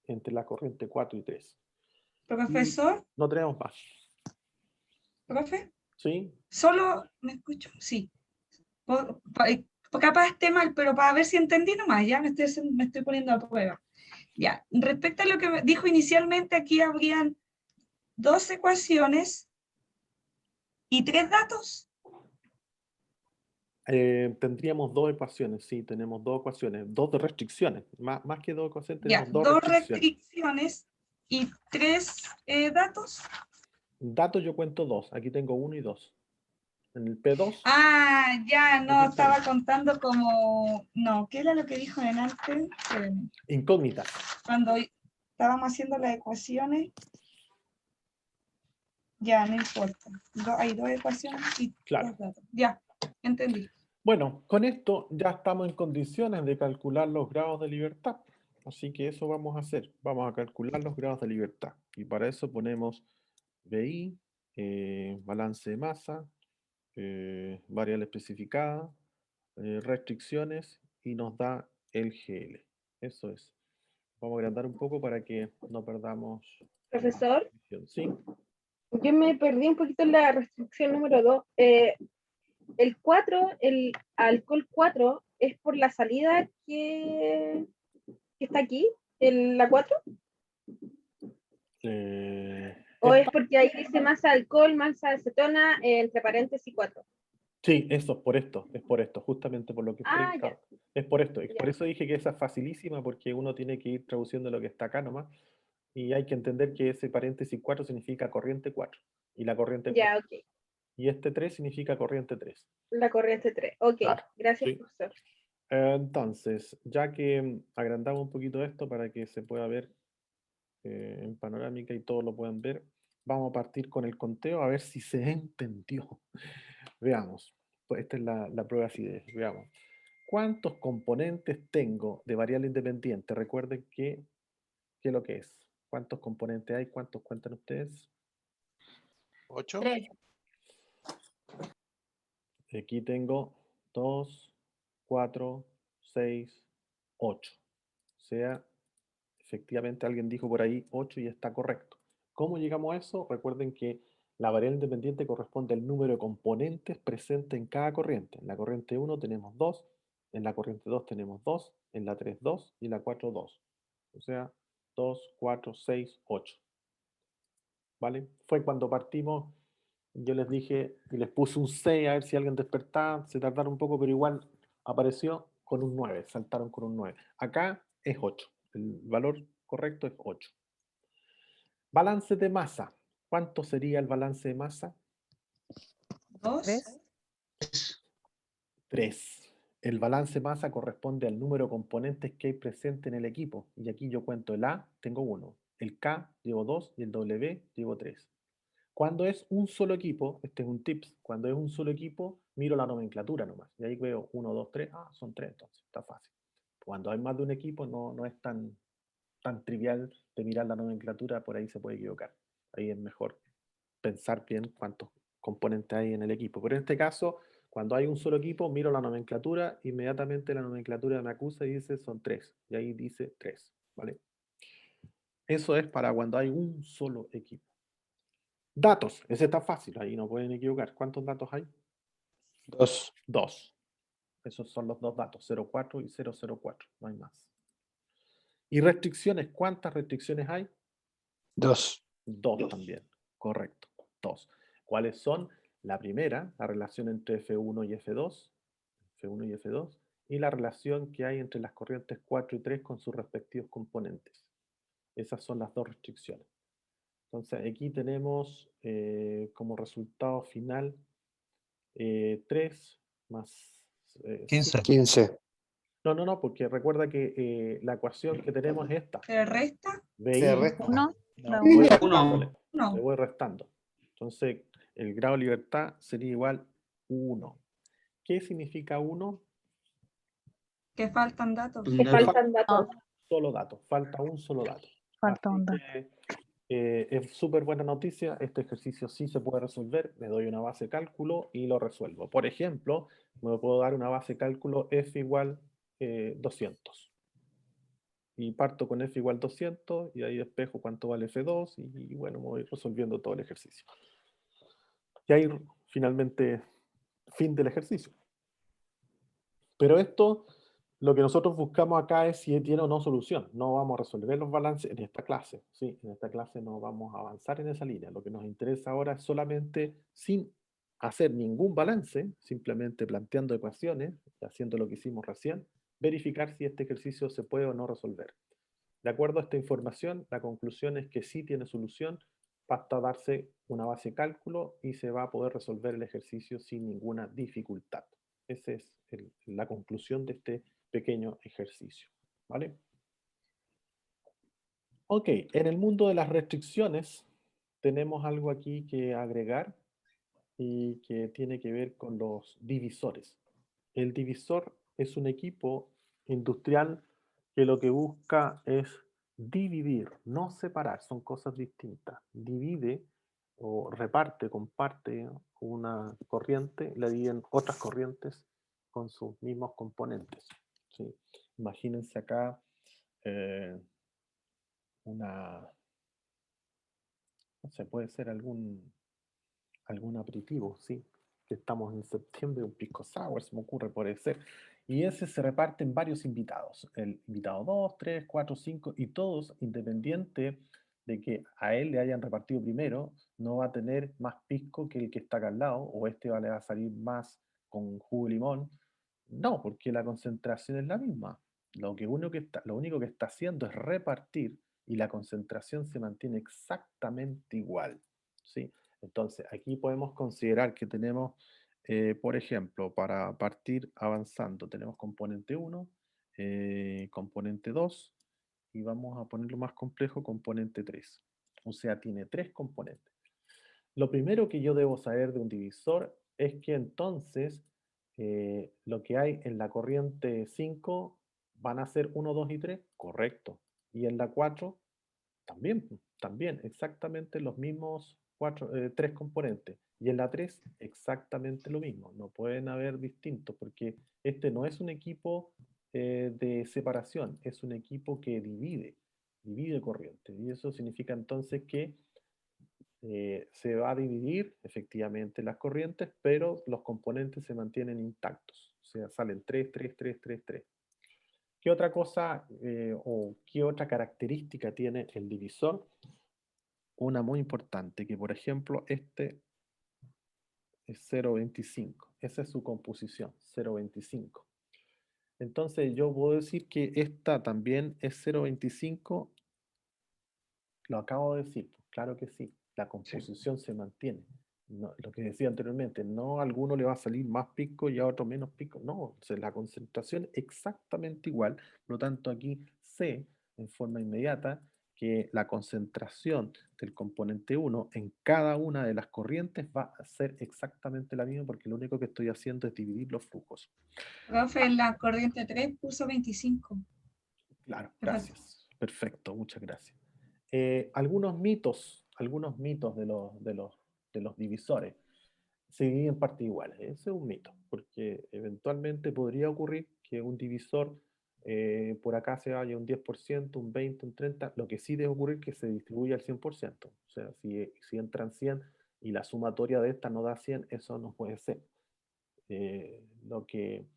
entre la corriente 4 y 3. Profesor, No tenemos más. profe, ¿Sí? solo me escucho, sí. Capaz esté mal, pero para ver si entendí nomás, ya me estoy poniendo a prueba. Ya, respecto a lo que me dijo inicialmente, aquí habrían 2 ecuaciones y 3 datos. Tendríamos dos ecuaciones, sí, tenemos dos ecuaciones, dos de restricciones, más que dos ecuaciones, Ya, tenemos dos 2 restricciones. restricciones y 3 datos. Datos yo cuento 2. Aquí tengo 1 y 2. En el P2, Ah, ya, no, Aquí está. estaba contando como, no, ¿qué era lo que dijo delante? Espérenme. incógnitas. Cuando estábamos haciendo las ecuaciones, ya, no importa. Hay dos ecuaciones y Claro. dos datos. Ya, entendí. Bueno, con esto ya estamos en condiciones de calcular los grados de libertad. Así que eso vamos a hacer. Vamos a calcular los grados de libertad. Y para eso ponemos BI, balance de masa, variable especificada, restricciones y nos da el GL. Eso es. Vamos a agrandar un poco para que no perdamos Profesor, visión. Sí, yo me perdí un poquito en la restricción número 2. El 4, el alcohol 4, ¿es por la salida que está aquí, en la 4? ¿O es esta- porque ahí dice masa de alcohol, masa de acetona, entre paréntesis 4? sí, eso, es por esto, justamente por lo que Ah, estoy. ya. Es por esto, y Ya. por eso dije que esa es facilísima, porque uno tiene que ir traduciendo lo que está acá nomás, y hay que entender que ese paréntesis 4 significa corriente 4, y la corriente 4, Ya, ok. y este 3 significa corriente 3. La corriente 3. Ok, Claro. gracias, Sí. profesor. Entonces, ya que agrandamos un poquito esto para que se pueda ver en panorámica y todos lo puedan ver, vamos a partir con el conteo a ver si se entendió. Veamos, pues esta es la prueba así de, veamos. ¿Cuántos componentes tengo de variable independiente? Recuerden ¿qué es lo que es? ¿Cuántos componentes hay? ¿Cuántos cuentan ustedes? 8. 3. Aquí tengo 2, 4, 6, 8. O sea, efectivamente alguien dijo por ahí 8 y está correcto. ¿Cómo llegamos a eso? Recuerden que la variable independiente corresponde al número de componentes presentes en cada corriente. En la corriente 1 tenemos 2, en la corriente 2 tenemos 2, en la 3 2 y la 4 2. O sea, 2, 4, 6, 8. ¿Vale? Fue cuando partimos, yo les dije y les puse un 6 a ver si alguien despertaba, se tardaron un poco, pero igual apareció con un 9, saltaron con un 9. Acá es 8, el valor correcto es 8. Balance de masa. ¿Cuánto sería el balance de masa? 2. 3. El balance de masa corresponde al número de componentes que hay presente en el equipo. Y aquí yo cuento el A, tengo 1. El K, llevo 2. Y el W, llevo 3. Cuando es un solo equipo, este es un tips, cuando es un solo equipo, miro la nomenclatura nomás. Y ahí veo 1, 2, 3. Ah, son 3, entonces está fácil. Cuando hay más de un equipo, no es tan trivial de mirar la nomenclatura, por ahí se puede equivocar. Ahí es mejor pensar bien cuántos componentes hay en el equipo. Pero en este caso, cuando hay un solo equipo, miro la nomenclatura, inmediatamente la nomenclatura me acusa y dice son 3. Y ahí dice 3, ¿vale? Eso es para cuando hay un solo equipo. Datos, ese está fácil, ahí no pueden equivocar. ¿Cuántos datos hay? 2. 2. Esos son los dos datos, 04 y 004, no hay más. ¿Y restricciones? ¿Cuántas restricciones hay? 2. 2 Dos. también, correcto, 2. ¿Cuáles son? La primera, la relación entre F1 y F2, F1 y F2, y la relación que hay entre las corrientes 4 y 3 con sus respectivos componentes. Esas son las dos restricciones. Entonces aquí tenemos como resultado final 3 más 15. 15. No, porque recuerda que la ecuación que tenemos es esta. ¿Se resta? Se BI, resta. Uno, No. voy restándole, le No. voy restando. Entonces, el grado de libertad sería igual 1. ¿Qué significa 1? Que faltan datos. Que faltan datos. Solo dato, falta un solo dato. falta Así onda. que es súper buena noticia, este ejercicio sí se puede resolver, me doy una base de cálculo y lo resuelvo. Por ejemplo, me puedo dar una base de cálculo f igual 200. Y parto con f igual 200 y ahí despejo cuánto vale f2 y bueno, me voy resolviendo todo el ejercicio. Y ahí finalmente fin del ejercicio. Pero esto, lo que nosotros buscamos acá es si tiene o no solución. No vamos a resolver los balances en esta clase. ¿Sí? En esta clase no vamos a avanzar en esa línea. Lo que nos interesa ahora es solamente, sin hacer ningún balance, simplemente planteando ecuaciones, haciendo lo que hicimos recién, verificar si este ejercicio se puede o no resolver. De acuerdo a esta información, la conclusión es que sí tiene solución Basta darse una base de cálculo y se va a poder resolver el ejercicio sin ninguna dificultad. Esa es la conclusión de este pequeño ejercicio. ¿Vale? Ok, en el mundo de las restricciones tenemos algo aquí que agregar y que tiene que ver con los divisores. El divisor es un equipo industrial que lo que busca es dividir, no separar, son cosas distintas. Divide o reparte, comparte una corriente, la divide en otras corrientes con sus mismos componentes. ¿Sí? Imagínense acá eh, una, no sé, puede ser algún aperitivo, sí, que estamos en septiembre, un pisco sour, se me ocurre, puede ser. Y ese se reparte en varios invitados, el invitado 2, 3, 4, 5, y todos, independiente de que a él le hayan repartido primero, no va a tener más pisco que el que está acá al lado, o este le va a salir más con jugo de limón. No, porque la concentración es la misma. Lo único que está haciendo es repartir y la concentración se mantiene exactamente igual. ¿Sí? Entonces, aquí podemos considerar que tenemos, por ejemplo, para partir avanzando, tenemos componente 1, componente 2, y vamos a ponerlo más complejo, componente 3. O sea, tiene 3 componentes. Lo primero que yo debo saber de un divisor es que entonces lo que hay en la corriente 5 van a ser 1, 2 y 3, correcto. Y en la 4 también, también, exactamente los mismos tres componentes. Y en la 3, exactamente lo mismo. No pueden haber distintos, porque este no es un equipo de separación, es un equipo que divide corriente. Y eso significa entonces que se va a dividir efectivamente las corrientes, pero los componentes se mantienen intactos. O sea, salen 3, 3, 3, 3, 3. ¿Qué otra cosa o qué otra característica tiene el divisor? Una muy importante, que por ejemplo este es 0,25. Esa es su composición, 0,25. Entonces yo puedo decir que esta también es 0,25. Lo acabo de decir, pues, claro que sí. La Sí. composición se mantiene. No, lo que decía anteriormente, no a alguno le va a salir más pico y a otro menos pico. No, o sea, la concentración exactamente igual. Por lo tanto, aquí sé en forma inmediata que la concentración del componente 1 en cada una de las corrientes va a ser exactamente la misma porque lo único que estoy haciendo es dividir los flujos. Profe, en la corriente 3 puso 25. Claro, Me faltó. gracias. Perfecto, muchas gracias. Algunos mitos de los divisores se dividen en partes iguales. Ese es un mito, porque eventualmente podría ocurrir que un divisor por acá se vaya un 10%, un 20%, un 30%. Lo que sí debe ocurrir es que se distribuya al 100%. O sea, si entran 100 y la sumatoria de esta no da 100, eso no puede ser. Lo que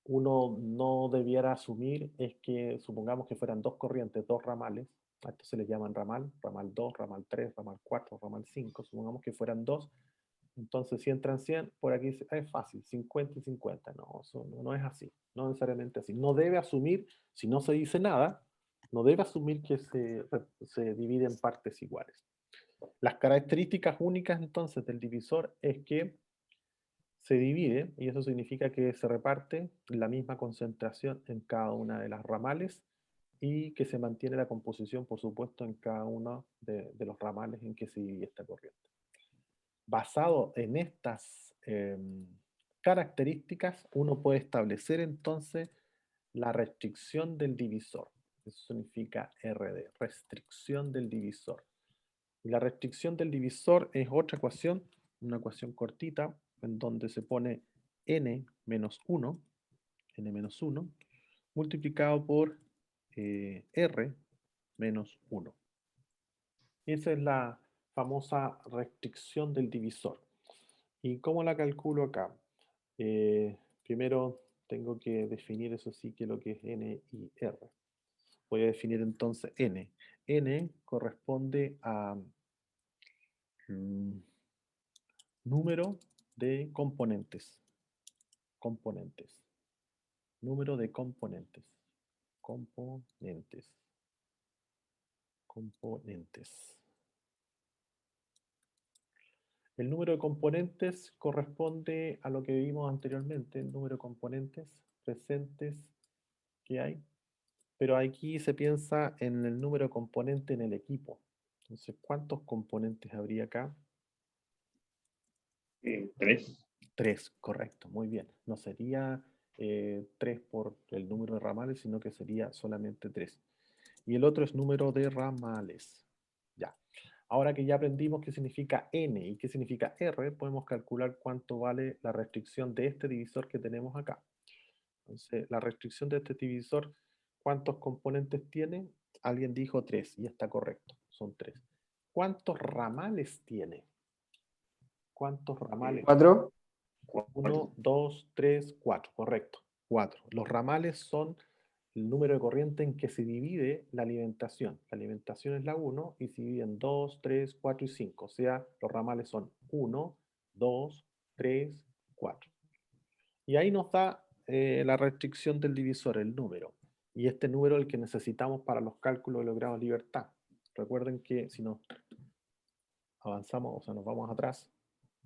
uno no debiera asumir es que, supongamos que fueran dos corrientes, dos ramales, a esto se les llaman ramal, ramal 2, ramal 3, ramal 4, ramal 5, supongamos que fueran dos, entonces si entran 100, por aquí es fácil, 50 y 50, no, eso no es así, no necesariamente así. No debe asumir, si no se dice nada, no debe asumir que se divide en partes iguales. Las características únicas entonces del divisor es que se divide, y eso significa que se reparte la misma concentración en cada una de las ramales y que se mantiene la composición, por supuesto, en cada uno de los ramales en que se divide esta corriente. Basado en estas características, uno puede establecer entonces la restricción del divisor. Eso significa RD, restricción del divisor. Y la restricción del divisor es otra ecuación, una ecuación cortita, en donde se pone n menos 1, multiplicado por r menos 1. Esa es la famosa restricción del divisor. ¿Y cómo la calculo acá? Primero tengo que definir, eso sí, que lo que es n y r. Voy a definir entonces n. N corresponde a número de componentes. Número de componentes. Componentes. El número de componentes corresponde a lo que vimos anteriormente, el número de componentes presentes que hay, pero aquí se piensa en el número de componentes en el equipo. Entonces, ¿cuántos componentes habría acá? 3. 3, correcto, muy bien. No sería 3 por el número de ramales, sino que sería solamente 3. Y el otro es número de ramales. Ya. Ahora que ya aprendimos qué significa n y qué significa r, podemos calcular cuánto vale la restricción de este divisor que tenemos acá. Entonces, la restricción de este divisor, ¿cuántos componentes tiene? Alguien dijo 3 y está correcto, son 3. ¿Cuántos ramales tiene? ¿Cuántos ramales? 4. 1, 2, 3, 4, correcto. 4. Los ramales son el número de corriente en que se divide la alimentación. La alimentación es la 1 y se divide en 2, 3, 4 y 5. O sea, los ramales son 1, 2, 3, 4. Y ahí nos da la restricción del divisor, el número. Y este número es el que necesitamos para los cálculos de los grados de libertad. Recuerden que si nos avanzamos, o sea, nos vamos atrás,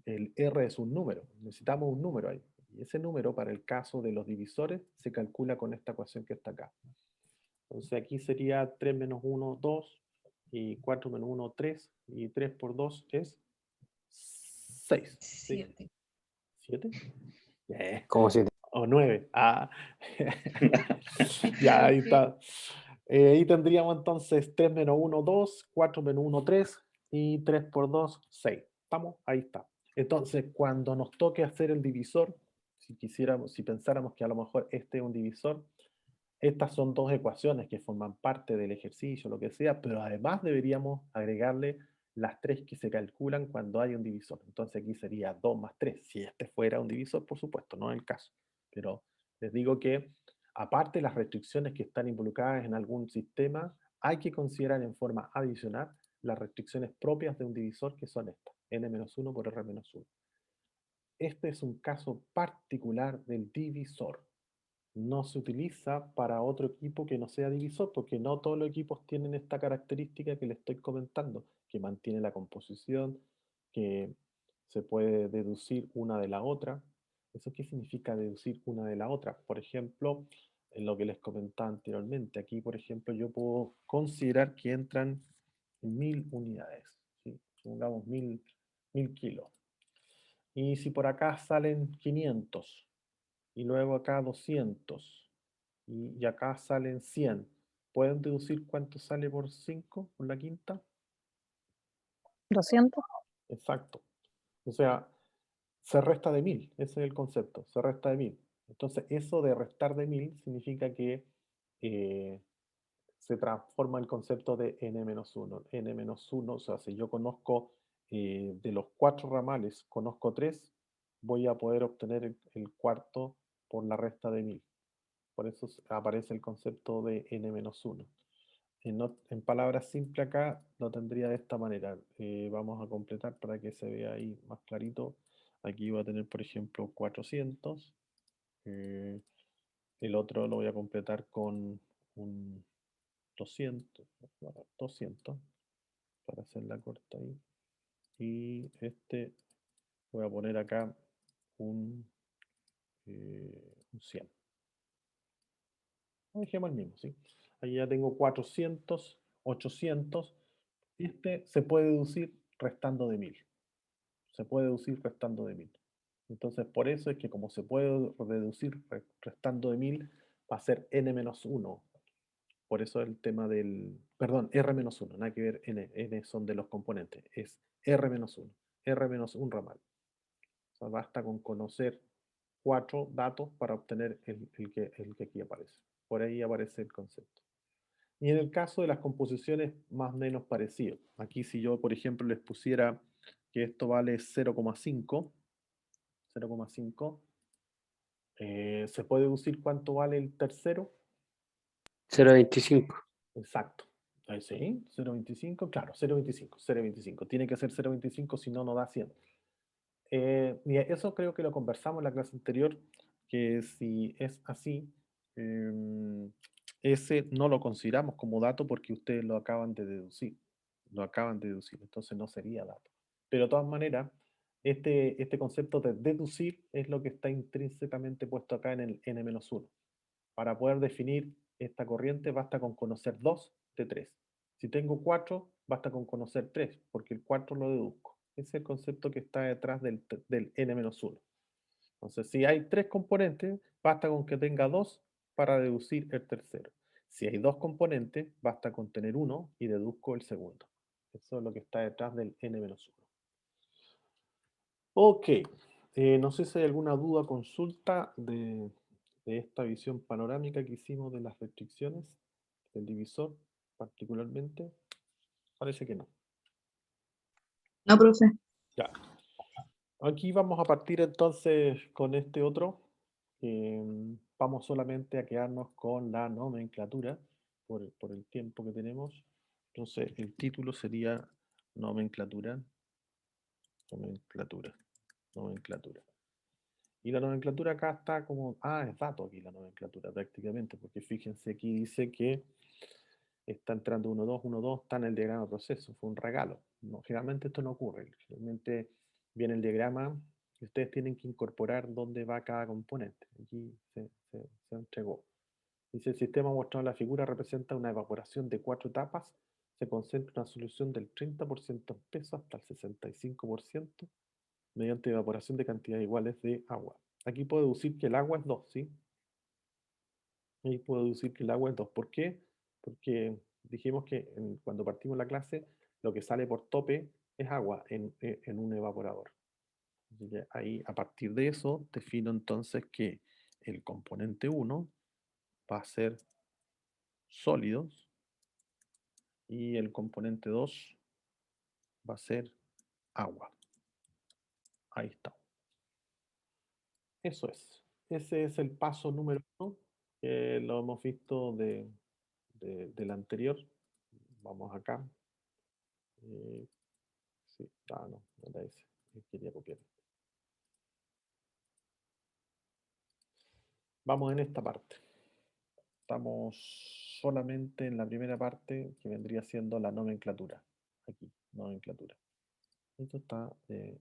el R es un número, necesitamos un número ahí. Y ese número, para el caso de los divisores, se calcula con esta ecuación que está acá. Entonces aquí sería 3 menos 1, 2, y 4 menos 1, 3, y 3 por 2 es 6. ¿Sí? 7. ¿7? Como 7. O 9. Ah. Ya, ahí está. Ahí tendríamos entonces 3 menos 1, 2, 4 menos 1, 3, y 3 por 2, 6. ¿Estamos? Ahí está. Entonces, cuando nos toque hacer el divisor, si quisiéramos, si pensáramos que a lo mejor este es un divisor, estas son dos ecuaciones que forman parte del ejercicio, lo que sea, pero además deberíamos agregarle las 3 que se calculan cuando hay un divisor. Entonces aquí sería 2 más 3, si este fuera un divisor, por supuesto, no es el caso. Pero les digo que, aparte de las restricciones que están involucradas en algún sistema, hay que considerar en forma adicional las restricciones propias de un divisor, que son estas, n-1 por r-1. Este es un caso particular del divisor. No se utiliza para otro equipo que no sea divisor, porque no todos los equipos tienen esta característica que les estoy comentando, que mantiene la composición, que se puede deducir una de la otra. ¿Eso qué significa deducir una de la otra? Por ejemplo, en lo que les comentaba anteriormente, aquí, por ejemplo, yo puedo considerar que entran 1000 unidades, ¿sí? Supongamos 1000 kilos. Y si por acá salen 500, y luego acá 200, y acá salen 100, ¿pueden deducir cuánto sale por 5, por la quinta? 200. Exacto. O sea, se resta de 1000, ese es el concepto, se resta de 1000. Entonces, eso de restar de 1000 significa que se transforma el concepto de n-1. n-1, o sea, si yo conozco de los 4 ramales, conozco 3, voy a poder obtener el cuarto por la resta de 1000. Por eso aparece el concepto de n-1. En palabras simples acá lo tendría de esta manera. Vamos a completar para que se vea ahí más clarito. Aquí voy a tener, por ejemplo, 400. El otro lo voy a completar con un 200. 200 para hacer la corta ahí. Y este voy a poner acá un 100. Dejemos el mismo, ¿sí? Ahí ya tengo 400, 800. Este se puede deducir restando de 1000. Se puede deducir restando de 1000. Entonces, por eso es que como se puede deducir restando de 1000, va a ser n-1. Por eso el tema del... Perdón, r-1. Nada que ver, n son de los componentes. Es r-1. r-1 ramal. O sea, basta con conocer 4 datos para obtener el que aquí aparece. Por ahí aparece el concepto. Y en el caso de las composiciones, más o menos parecido. Aquí si yo, por ejemplo, les pusiera que esto vale 0,5, ¿se puede deducir cuánto vale el tercero? 0.25. Exacto. Sí, 0,25, claro, 0,25. Tiene que ser 0,25, si no, no da 100. Y eso creo que lo conversamos en la clase anterior, que si es así, ese no lo consideramos como dato porque ustedes lo acaban de deducir. Lo acaban de deducir, entonces no sería dato. Pero de todas maneras, Este concepto de deducir es lo que está intrínsecamente puesto acá en el n-1. Para poder definir esta corriente basta con conocer 2 de 3. Si tengo 4, basta con conocer 3, porque el 4 lo deduzco. Ese es el concepto que está detrás del n-1. Entonces, si hay 3 componentes, basta con que tenga 2 para deducir el tercero. Si hay 2 componentes, basta con tener 1 y deduzco el segundo. Eso es lo que está detrás del n-1. Ok, no sé si hay alguna duda, consulta de esta visión panorámica que hicimos de las restricciones del divisor, particularmente. Parece que no. No, profe. Ya. Aquí vamos a partir entonces con este otro. Vamos solamente a quedarnos con la nomenclatura por el tiempo que tenemos. Entonces, el título sería nomenclatura. Nomenclatura. Nomenclatura. Y la nomenclatura acá está como, es dato aquí la nomenclatura prácticamente, porque fíjense aquí dice que está entrando 1, 2, 1, 2, está en el diagrama de proceso, fue un regalo. No, generalmente esto no ocurre, generalmente viene el diagrama y ustedes tienen que incorporar dónde va cada componente. Aquí se entregó. Dice, el sistema mostrado en la figura representa una evaporación de 4 etapas, se concentra una solución del 30% en peso hasta el 65%, mediante evaporación de cantidades iguales de agua. Aquí puedo deducir que el agua es 2, ¿sí? Aquí puedo deducir que el agua es 2. ¿Por qué? Porque dijimos que cuando partimos la clase, lo que sale por tope es agua en un evaporador. Así que ahí, a partir de eso, defino entonces que el componente 1 va a ser sólidos y el componente 2 va a ser agua. Ahí está. Eso es. Ese es el paso número 1. Lo hemos visto del anterior. Vamos acá. Sí, no era ese. Quería copiar. Vamos en esta parte. Estamos solamente en la primera parte que vendría siendo la nomenclatura. Aquí, nomenclatura. Esto está de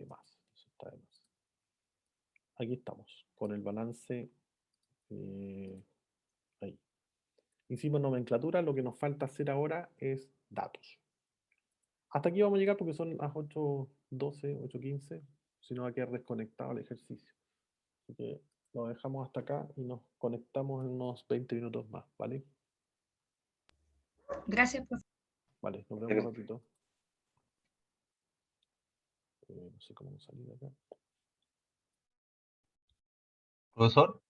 más. Eso está de más. Aquí estamos, con el balance ahí. Hicimos nomenclatura, lo que nos falta hacer ahora es datos. Hasta aquí vamos a llegar porque son las 8:12, 8:15, si no va a quedar desconectado el ejercicio. Así que lo dejamos hasta acá y nos conectamos en unos 20 minutos más, ¿vale? Gracias, profe. Vale, nos vemos un ratito. No sé cómo salir de acá. Profesor.